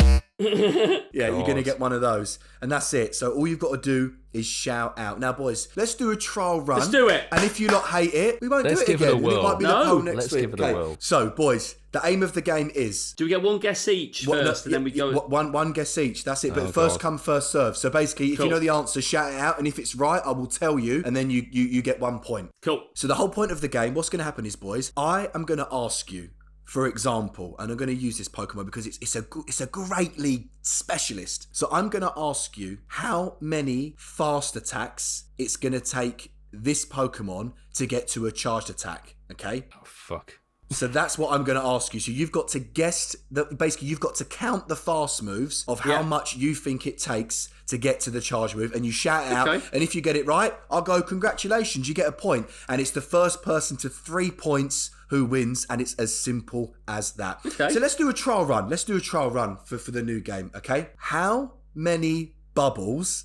yeah, you're going to get one of those. And that's it. So all you've got to do is shout out. Now, boys, let's do a trial run. Let's do it. And if you lot hate it, we won't Let's do it give it again. a whirl. It might be No. the poll next Let's week. give it a whirl. So, boys, the aim of the game is... Do we get one guess each first, and then we go... One guess each. That's it. But Oh, first God. come, first serve. So basically, if you Cool. know the answer, shout it out. And if it's right, I will tell you. And then you get 1 point. Cool. So the whole point of the game, what's going to happen is, boys, I am going to ask you, for example, and I'm going to use this Pokemon because it's a great league specialist. So I'm going to ask you how many fast attacks it's going to take this Pokemon to get to a charged attack. Okay? Oh, fuck. So that's what I'm going to ask you. So you've got to guess that. Basically, you've got to count the fast moves of how much you think it takes to get to the charge move, and you shout it out. Okay. And if you get it right, I'll go, congratulations, you get a point. And it's the first person to 3 points who wins, and it's as simple as that. Okay. So let's do a trial run. Let's do a trial run for the new game, okay? How many bubbles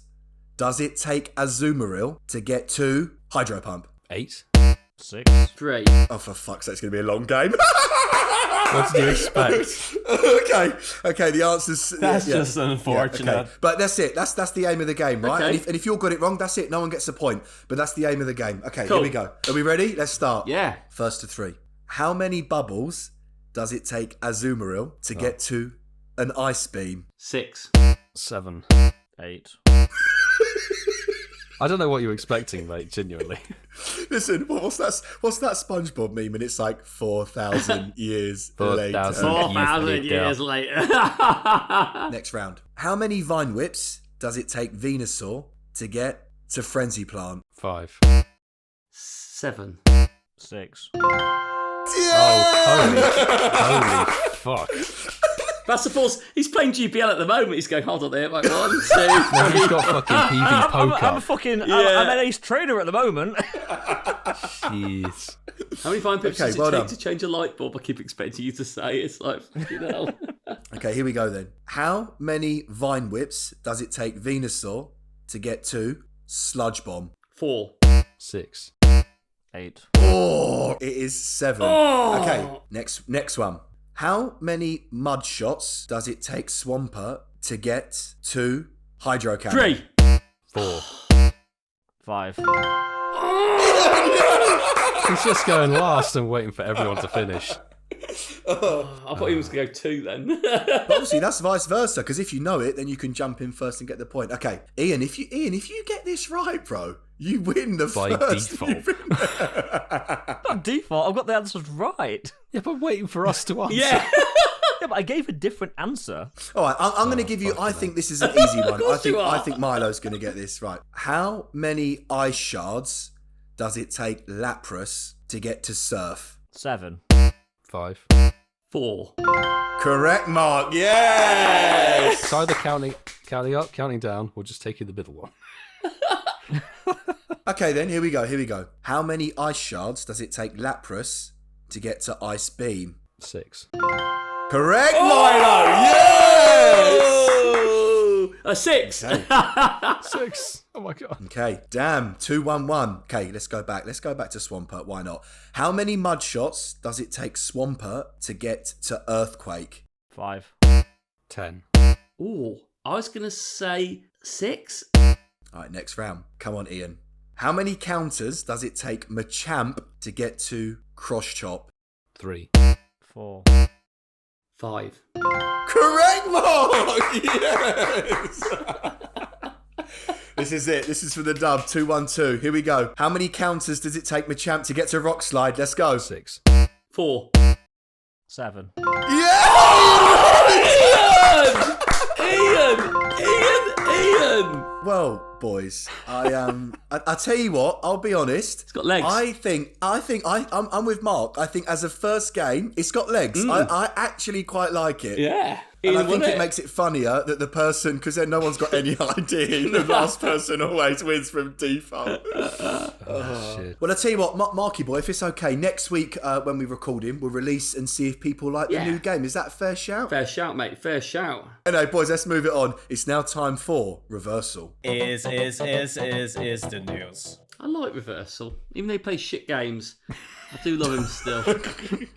does it take Azumarill to get to Hydro Pump? 8. 6. 3. Oh, for fuck's sake, it's going to be a long game. What did you expect? Okay, the answer's... That's just unfortunate. Okay. But that's it. That's the aim of the game, right? Okay. And if you all got it wrong, that's it. No one gets a point. But that's the aim of the game. Okay, Cool. Here we go. Are we ready? Let's start. Yeah. First to 3. How many bubbles does it take Azumarill to get to an Ice Beam? 6. 7. 8. I don't know what you were expecting, mate, genuinely. Listen, what's that SpongeBob meme? And it's like 4,000 years 4,000 later. 4,000 years later. Next round. How many Vine Whips does it take Venusaur to get to Frenzy Plant? 5. 7. 6. Oh, holy fuck. That's of course, he's playing GPL at the moment. He's going, hold on there, like 1, 2, No, he's got fucking PV poker. I'm fucking. I'm an ace trader at the moment. Jeez. How many Vine Pips Okay, does it well take done. to change a light bulb? I keep expecting you to say it's like, fucking hell. Okay, here we go then. How many Vine Whips does it take Venusaur to get to Sludge Bomb? 4. 6. 8. Oh, it is 7. Oh. Okay, next one. How many Mud Shots does it take Swampert to get to Hydro Cannon? 3. 4. 5. He's just going last and waiting for everyone to finish. I thought he was going to go 2 then. But obviously, that's vice versa, because if you know it, then you can jump in first and get the point. Okay, Ian, if you get this right, bro, you win the By first. default. Not default. I've got the answers right. Yeah, but waiting for us to answer. Yeah. Yeah, but I gave a different answer. All right, I'm going to give you. I think this is an easy one. you are. I think Milo's going to get this right. How many ice shards does it take Lapras to get to Surf? 7. 5. 4. Correct, Mark. Yes. It's either counting up, counting down, or just taking the middle one. Okay, then here we go. How many ice shards does it take Lapras to get to Ice Beam? 6. Correct, Milo. Yes. Oh! A 6. 6. Oh my god. Okay, damn, 2-1-1. Okay, let's go back. Let's go back to Swampert. Why not? How many mud shots does it take Swampert to get to Earthquake? 5. 10. Ooh, I was going to say 6. All right, next round. Come on, Ian. How many counters does it take Machamp to get to Cross Chop? 3. 4. 5. Correct, Mark! Yes! This is it. This is for the dub. 2-1-2. Here we go. How many counters does it take Machamp to get to Rock Slide? Let's go. 6. 4. 7. Ian! Well, boys, I tell you what, I'll be honest. It's got legs. I'm with Mark. I think as a first game, it's got legs. I actually quite like it. Yeah. And I think it makes it funnier that the person, because then no one's got any idea, the last person always wins from default. Shit. Well, I tell you what, Marky boy, if it's okay, next week when we record him, we'll release and see if people like the new game. Is that a fair shout? Fair shout, mate. Fair shout. Anyway, boys, let's move it on. It's now time for Reversal. Is the news. I like Reversal. Even though he plays shit games, I do love him still.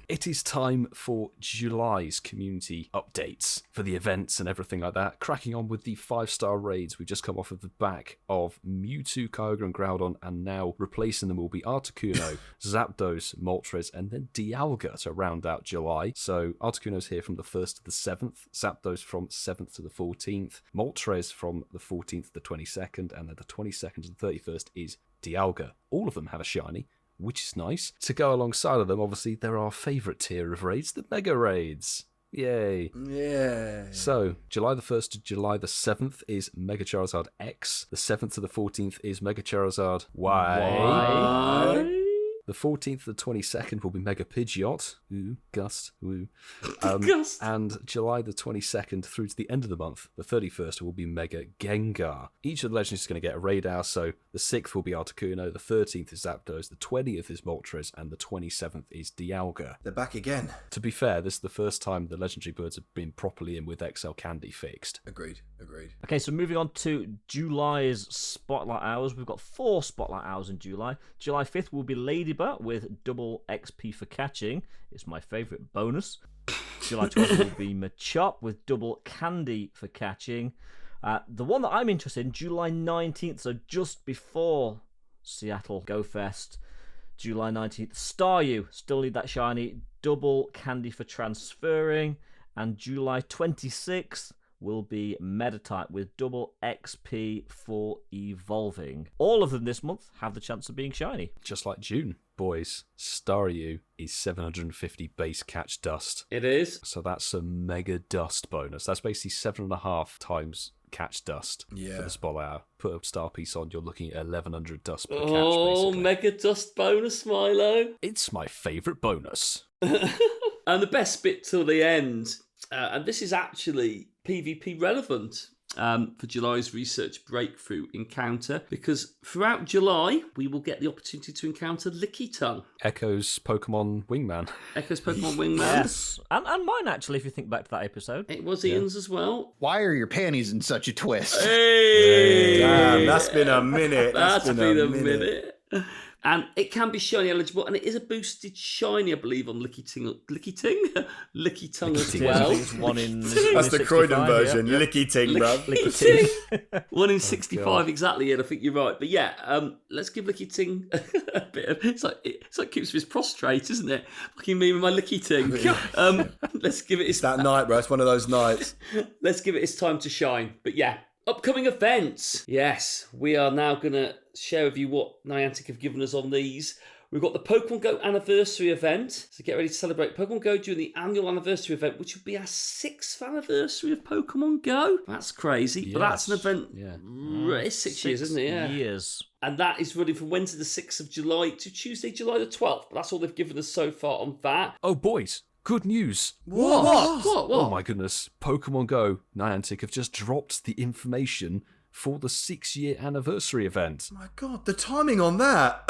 It is time for July's community updates for the events and everything like that. Cracking on with the 5-star raids. We've just come off of the back of Mewtwo, Kyogre and Groudon, and now replacing them will be Articuno, Zapdos, Moltres, and then Dialga to round out July. So Articuno's here from the 1st to the 7th, Zapdos from 7th to the 14th, Moltres from the 14th to the 22nd, and then the 22nd to the 31st is Dialga. All of them have a shiny, which is nice. To go alongside of them, obviously, there are our favourite tier of raids, the Mega Raids. Yay. Yeah. So, July the 1st to July the 7th is Mega Charizard X. The 7th to the 14th is Mega Charizard Y. The 14th to the 22nd will be Mega Pidgeot. Ooh, Gust. Ooh. Gust. And July the 22nd through to the end of the month, the 31st, will be Mega Gengar. Each of the legends is going to get a raid hour, so the 6th will be Articuno, the 13th is Zapdos, the 20th is Moltres, and the 27th is Dialga. They're back again. To be fair, this is the first time the legendary birds have been properly in with XL Candy fixed. Agreed. Okay, so moving on to July's Spotlight Hours. We've got 4 Spotlight Hours in July. July 5th will be Ladybug with double XP for catching. It's my favourite bonus. July 12th will be Machop with double Candy for catching. The one that I'm interested in, July 19th, so just before Seattle Go Fest. July 19th, Staryu, still need that shiny, double Candy for transferring. And July 26th, will be Meditite with double XP for evolving. All of them this month have the chance of being shiny. Just like June. Boys, Staryu is 750 base catch dust. It is. So that's a mega dust bonus. That's basically 7.5 times catch dust for the spotlight hour. Put a star piece on, you're looking at 1100 dust per catch, basically. Mega dust bonus, Milo. It's my favourite bonus. And the best bit till the end, and this is actually PvP relevant for July's research breakthrough encounter, because throughout July we will get the opportunity to encounter Lickitung. Echo's Pokemon Wingman. Echo's Pokemon Wingman. Yes, and mine actually, if you think back to that episode. It was Ian's as well. Why are your panties in such a twist? Hey! Damn, that's been a minute. That's been a minute. And it can be shiny eligible, and it is a boosted shiny, I believe, on Lickitung as well. That's the Croydon version. Yeah. Lickitung, bruv. Lickitung. 1 in 65 exactly, and I think you're right. But yeah, let's give Lickitung a bit of... It's like Coops with his prostrate, isn't it? Fucking me with my Lickitung. Let's give it its... It's that night, bro. It's one of those nights. Let's give it its time to shine. But yeah. Upcoming events. Yes, we are now going to share with you what Niantic have given us on these. We've got the Pokemon GO anniversary event. So get ready to celebrate Pokemon GO during the annual anniversary event, which will be our 6th anniversary of Pokemon GO. That's crazy. Yes. But that's an event. Yeah. It's 6 years, isn't it? Yeah. Years. And that is running from Wednesday the 6th of July to Tuesday, July the 12th. But that's all they've given us so far on that. Oh, boys. Good news. What? Oh my goodness. Pokemon GO, Niantic have just dropped the information for the 6-year anniversary event. My God, the timing on that.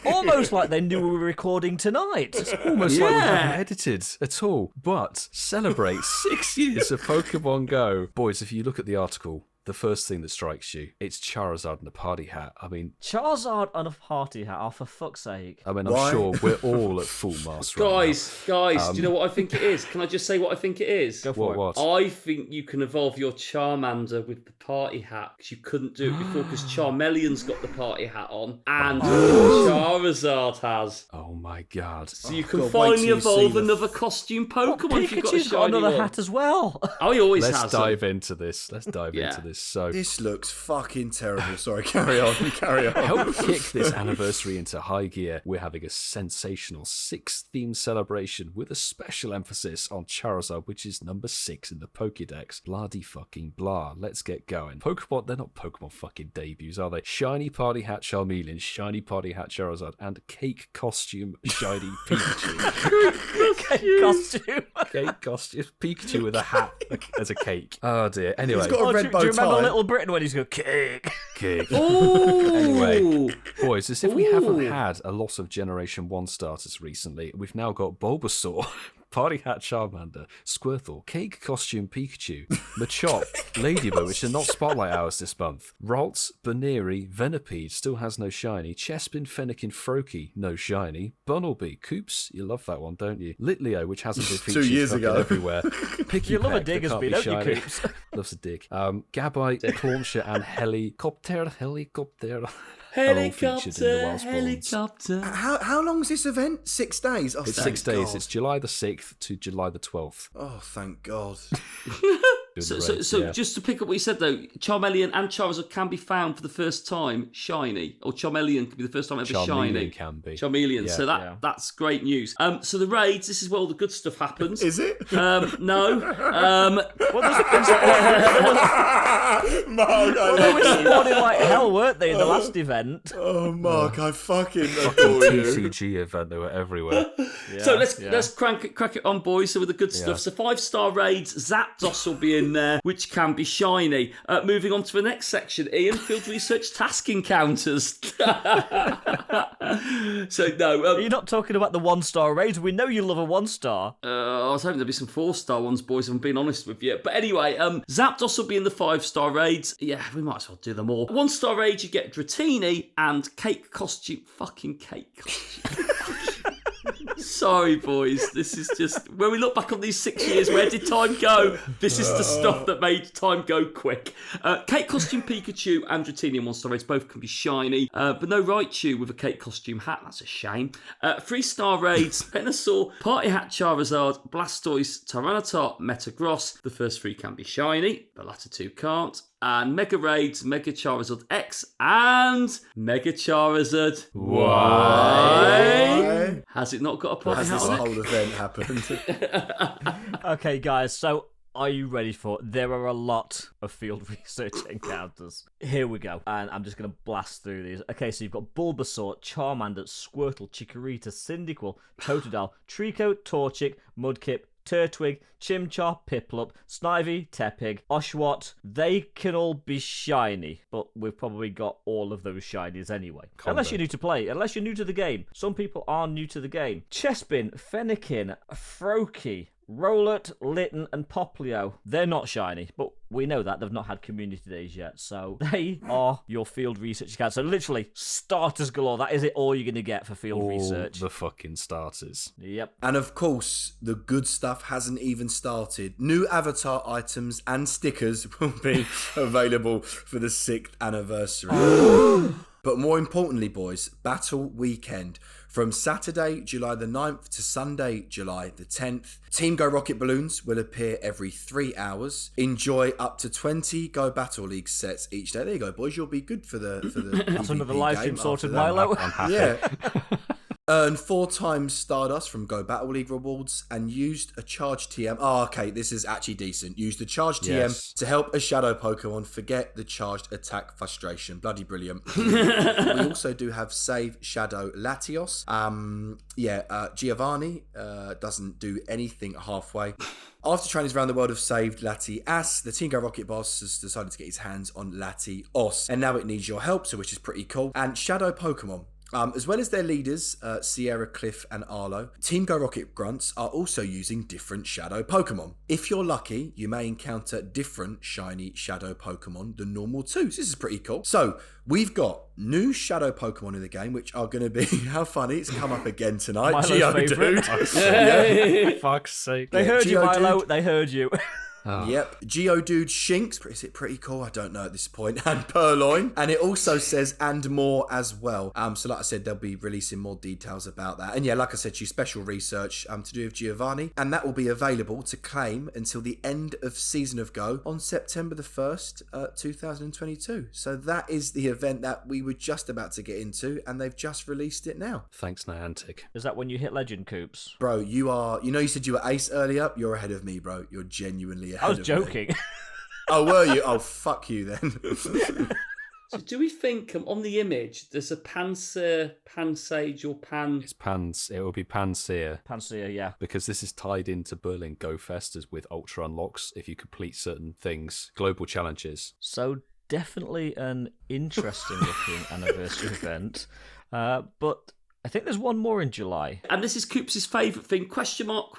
Almost like they knew we were recording tonight. It's almost like we haven't edited at all. But celebrate 6 years of Pokemon GO. Boys, if you look at the article, the first thing that strikes you, it's Charizard in a party hat. I mean... Charizard on a party hat, oh, for fuck's sake. I mean, I'm sure we're all at full mast right Guys, do you know what I think it is? Can I just say what I think it is? Go for it. What? I think you can evolve your Charmander with the party hat, because you couldn't do it before, because Charmeleon's got the party hat on, and Charizard has. Oh my God. So you can finally evolve another costume Pokemon if you've got a Pikachu's shiny got another one. hat as well. Oh, he always has. Let's dive into this. this. So This looks fucking terrible. Sorry, carry on. Carry on. help kick this anniversary into high gear. We're having a sensational 6-theme celebration with a special emphasis on Charizard, which is number 6 in the Pokédex. Bloody fucking blah. Let's get going. Pokemon, they're not Pokemon fucking debuts, are they? Shiny Party Hat Charmeleon, Shiny Party Hat Charizard, and Cake Costume Shiny Pikachu. Cake costume. Cake costume. Pikachu with a hat as a cake. Oh dear. Anyway. He's got a red bow do you remember tie. Little Britain when he's going, cake? Cake. Ooh. Anyway, boys, as if we haven't had a lot of Generation 1 starters recently, we've now got Bulbasaur, Party Hat Charmander, Squirtle, Cake Costume Pikachu, Machop, Ladybug, which are not Spotlight Hours this month, Ralts, Baneri, Venipede, still has no shiny, Chespin, Fennekin, Froakie, no shiny, Bunnelby, Coops, you love that one, don't you? Litleo, which hasn't been featured 2 years fucking ago. everywhere. Picky You love a Peck, dig that as can't me, be don't you, shiny. Coops? Loves a dig. Gabite, Clauncher, and Helicopter. Helicopter. How long's this event? 6 days? Oh, It's thank 6 days. God. It's July the 6th to July the 12th. Oh, thank God. So just to pick up what you said though, Charmeleon and Charizard can be found for the first time shiny, or Charmeleon can be the first time ever shiny. Charmeleon can be. Charmeleon. Yeah. So that's great news. So the raids, this is where all the good stuff happens. Is it? No. Mark, I They love were you. spawning like hell, weren't they, in the last event? Oh, Mark, I fucking adore you. TCG event, they were everywhere. So let's crack it on, boys. So with the good stuff. So 5-star raids, Zapdos will be in there, which can be shiny. Moving on to the next section, Ian, field research task encounters. So no, You're not talking about the 1-star raids. We know you love a 1-star. I was hoping there'd be some 4-star ones, boys, if I'm being honest with you. But anyway, Zapdos will be in the 5-star raids. Yeah, we might as well do them all. 1-star raids, you get Dratini and Cake Costume. Fucking Cake Costume. Sorry, boys. This is just... When we look back on these 6 years, where did time go? This is the stuff that made time go quick. Cake Costume Pikachu and Dratini in 1-star raids both can be shiny. But no Raichu with a Cake Costume hat. That's a shame. 3-star raids, Venusaur, Party Hat Charizard, Blastoise, Tyranitar, Metagross. The first 3 can be shiny. The latter 2 can't. And Mega Raids, Mega Charizard X, and Mega Charizard. Why? Has it not got a party Has hat this on it? whole event happened? Okay, guys, so are you ready for it? There are a lot of field research encounters. Here we go. And I'm just going to blast through these. Okay, so you've got Bulbasaur, Charmander, Squirtle, Chikorita, Cyndaquil, Totodile, Trico, Torchic, Mudkip, Turtwig, Chimchar, Piplup, Snivy, Tepig, Oshawott. They can all be shiny, but we've probably got all of those shinies anyway. Unless you're new to play, unless you're new to the game. Some people are new to the game. Chespin, Fennekin, Froakie, Rowlet, Litten, and Poplio. They're not shiny, but we know that. They've not had community days yet, so they are your field research accounts. So literally, starters galore. That is it all you're going to get for field research. The fucking starters. Yep. And of course, the good stuff hasn't even started. New avatar items and stickers will be available for the 6th anniversary. But more importantly, boys, Battle Weekend. From Saturday, July the 9th to Sunday, July the 10th. Team Go Rocket Balloons will appear every 3 hours. Enjoy up to 20 Go Battle League sets each day. There you go, boys. You'll be good for the That's another PvP live game stream sorted, after that. Milo. I'm happy. Yeah. Earn 4 times Stardust from Go Battle League rewards and used a charged TM. Oh, okay, this is actually decent. Used a charged TM to help a shadow Pokemon forget the charged attack frustration. Bloody brilliant. We also do have Save Shadow Latios. Giovanni doesn't do anything halfway. After trainings around the world have saved Latias, the Team Go Rocket boss has decided to get his hands on Latios. And now it needs your help, so which is pretty cool. And Shadow Pokemon. As well as their leaders, Sierra, Cliff, and Arlo, Team Go Rocket Grunts are also using different Shadow Pokemon. If you're lucky, you may encounter different shiny Shadow Pokemon than normal too. So this is pretty cool. So we've got new Shadow Pokemon in the game, which are going to be, how funny, it's come up again tonight. Milo's Geodude. favourite. Fuck's sake. They heard you, Geodude. Milo. They heard you. Yep. Geodude Shinx. Is it pretty cool? I don't know at this point. And Purloin. And it also says and more as well. So like I said, they'll be releasing more details about that. And yeah, like I said, she's special research to do with Giovanni. And that will be available to claim until the end of Season of Go on September the 1st, 2022. So that is the event that we were just about to get into, and they've just released it now. Thanks, Niantic. Is that when you hit Legend, Coops? Bro, you said you were ace earlier. You're ahead of me, bro. You're genuinely ahead I was of joking. me. Oh, were you? Oh, fuck you then. So do we think on the image there's a Pansage or Pan? It's Pans. It will be Panseer. Panseer, yeah. Because this is tied into Berlin Go Fest as with Ultra Unlocks if you complete certain things, global challenges. So definitely an interesting looking anniversary event. But I think there's one more in July. And this is Coops' favourite thing, question mark,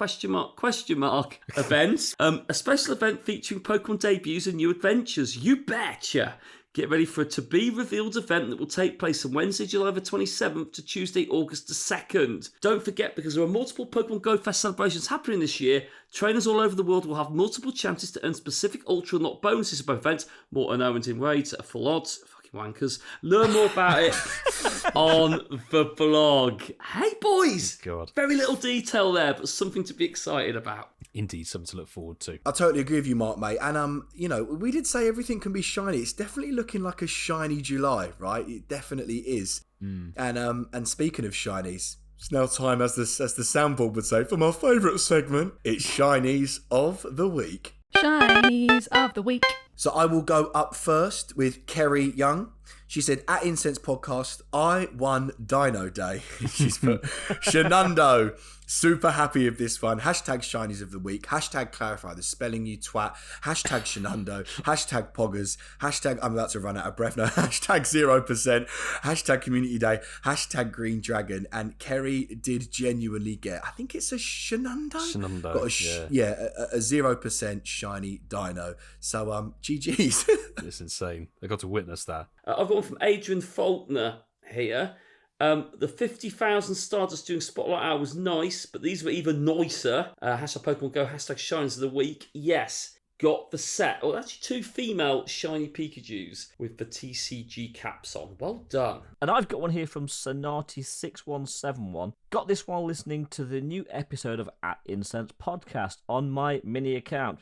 events. A special event featuring Pokemon debuts and new adventures. You betcha! Get ready for a to-be-revealed event that will take place on Wednesday, July the 27th to Tuesday, August the 2nd. Don't forget, because there are multiple Pokemon Go Fest celebrations happening this year, trainers all over the world will have multiple chances to earn specific Ultra Unlock bonuses at both events. More unknown in raids at full odds. Wankers. Learn more about it on the blog. Hey boys! God. Very little detail there, but something to be excited about. Indeed, something to look forward to. I totally agree with you, Mark, mate. And we did say everything can be shiny. It's definitely looking like a shiny July, right? It definitely is. And speaking of shinies, it's now time, as the soundboard would say, for my favourite segment. It's Shinies of the Week. Shinies of the week. So I will go up first with Kerry Young. She said, at Incensed Podcast, I won Deino Day. She's put, Shenando, super happy with this one. Hashtag Shinies of the Week. Hashtag clarify the spelling, you twat. Hashtag Shenando. Hashtag Poggers. Hashtag I'm about to run out of breath. No, hashtag 0%. Hashtag Community Day. Hashtag Green Dragon. And Kerry did genuinely get, I think it's a Shenando? Shenando, Got a 0% shiny Deino. So, GG's. It's insane. I got to witness that. I've got one from Adrian Faulkner here. The 50,000 Stardust doing Spotlight Hour was nice, but these were even nicer. Hashtag Pokemon Go, hashtag Shines of the Week. Yes, got the set. Oh, actually 2 female shiny Pikachus with the TCG caps on. Well done. And I've got one here from Sonati6171. Got this while listening to the new episode of At Incense Podcast on my mini account.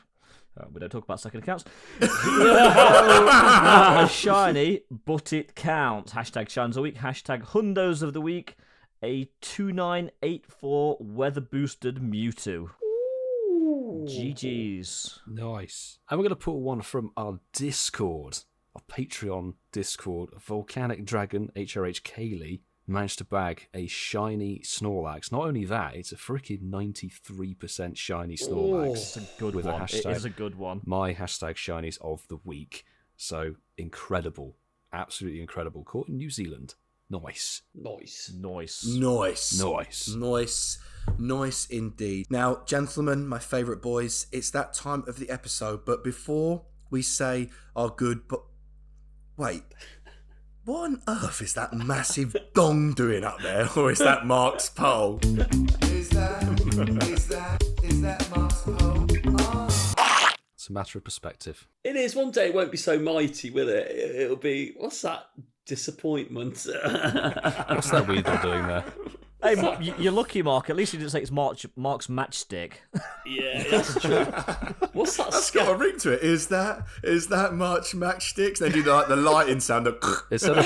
We don't talk about second accounts. Not a shiny, but it counts. Hashtag Shines of the Week. Hashtag Hundos of the Week. A 2984 weather boosted Mewtwo. Ooh. GG's. Nice. And we're going to put one from our Discord, our Patreon Discord. Volcanic Dragon, HRH Kaylee, managed to bag a shiny Snorlax. Not only that, it's a freaking 93% shiny Snorlax. It's a good with one. A hashtag, it is a good one. My hashtag Shinies of the Week. So incredible. Absolutely incredible. Caught in New Zealand. Nice. Nice indeed. Now, gentlemen, my favourite boys, it's that time of the episode. But before we say our good... Wait... What on earth is that massive dong doing up there? Or is that Mark's pole? Is that Mark's pole? Oh. It's a matter of perspective. It is. One day it won't be so mighty, will it? It'll be, what's that? Disappointment. What's that weasel doing there? Hey, you're lucky, Mark. At least you didn't say it's Mark's matchstick. Yeah, that's true. What's that? That's got a ring to it. Is that March matchsticks? They do the lighting sound of. Instead of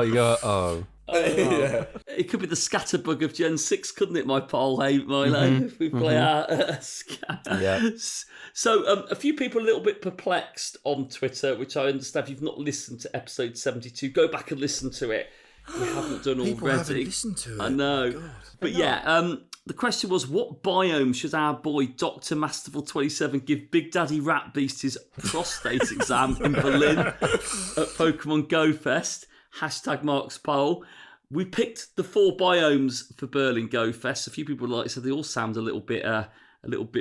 you go, oh. Yeah. It could be the scatterbug of Gen 6, couldn't it, my pal? Hey, Milo, if we play our scat. Yeah. So, a few people a little bit perplexed on Twitter, which I understand if you've not listened to episode 72, go back and listen to it. We haven't done People already. haven't listened to it. I know. God. But yeah, the question was, what biome should our boy Dr. Masterful27 give Big Daddy Rat Beast his prostate exam in Berlin at Pokemon Go Fest? Hashtag Mark's poll. We picked the 4 biomes for Berlin Go Fest. A few people like it, so they all sound a little bit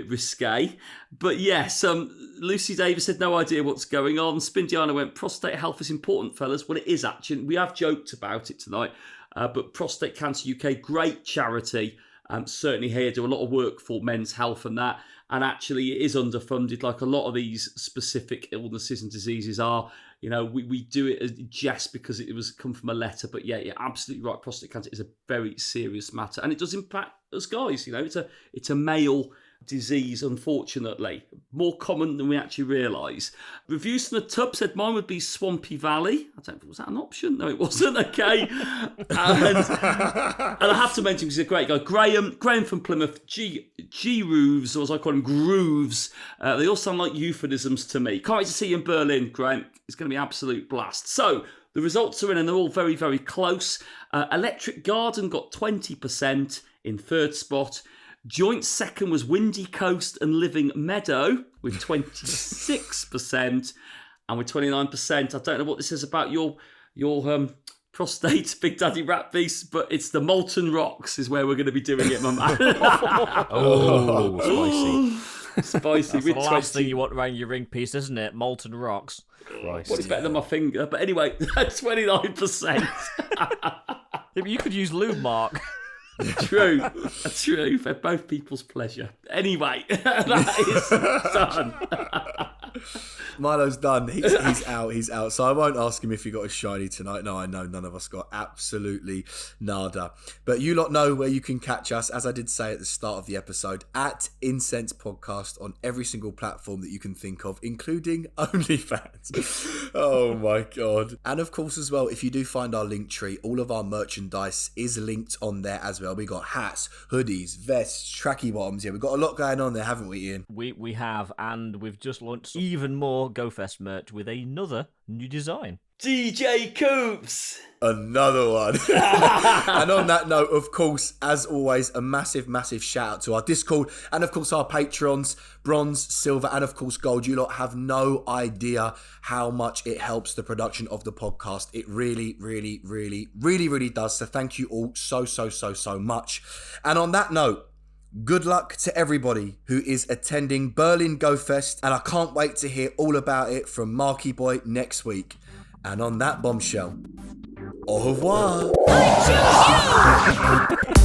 risque. But yes, Lucy Davis said no idea what's going on. Spindiana went, prostate health is important, fellas. Well, it is actually. We have joked about it tonight. But Prostate Cancer UK, great charity. certainly here, do a lot of work for men's health and that. And actually, it is underfunded, like a lot of these specific illnesses and diseases are. You know, we do it just because it was come from a letter. But yeah, you're absolutely right. Prostate cancer is a very serious matter, and it does impact us guys. You know, it's a male disease, unfortunately, more common than we actually realise. Reviews from the tub said mine would be Swampy Valley. I don't know, was that an option? No, it wasn't. Okay, and I have to mention, because he's a great guy, Graham from Plymouth, G Roofs, or as I call him, Grooves. They all sound like euphemisms to me. Can't wait to see you in Berlin, Graham. It's going to be an absolute blast. So the results are in, and they're all very, very close. Electric Garden got 20% in third spot. Joint second was Windy Coast and Living Meadow with 26%, and with 29%. I don't know what this is about your prostate, Big Daddy Rat Beast, but it's the Molten Rocks is where we're going to be doing it, my man. Spicy. That's the last thing you want around your ring piece, isn't it? Molten Rocks. What is better than my finger? But anyway, 29%. But you could use lube, Mark. True. For both people's pleasure. Anyway, that is done. Milo's done. He's out. So I won't ask him if he got a shiny tonight. No, I know none of us got absolutely nada. But you lot know where you can catch us, as I did say at the start of the episode, at Incensed Podcast on every single platform that you can think of, including OnlyFans. Oh my God. And of course as well, if you do find our link tree, all of our merchandise is linked on there as well. We got hats, hoodies, vests, tracky bottoms. Yeah, we've got a lot going on there, haven't we, Ian? We have, and we've just launched even more GoFest merch with another new design. DJ Coops! Another one. And on that note, of course, as always, a massive, massive shout out to our Discord and of course our Patrons, Bronze, Silver, and of course Gold. You lot have no idea how much it helps the production of the podcast. It really, really, really, really, really does. So thank you all so much. And on that note, good luck to everybody who is attending Berlin Go Fest, and I can't wait to hear all about it from Marky Boy next week. And on that bombshell, au revoir. I choose you!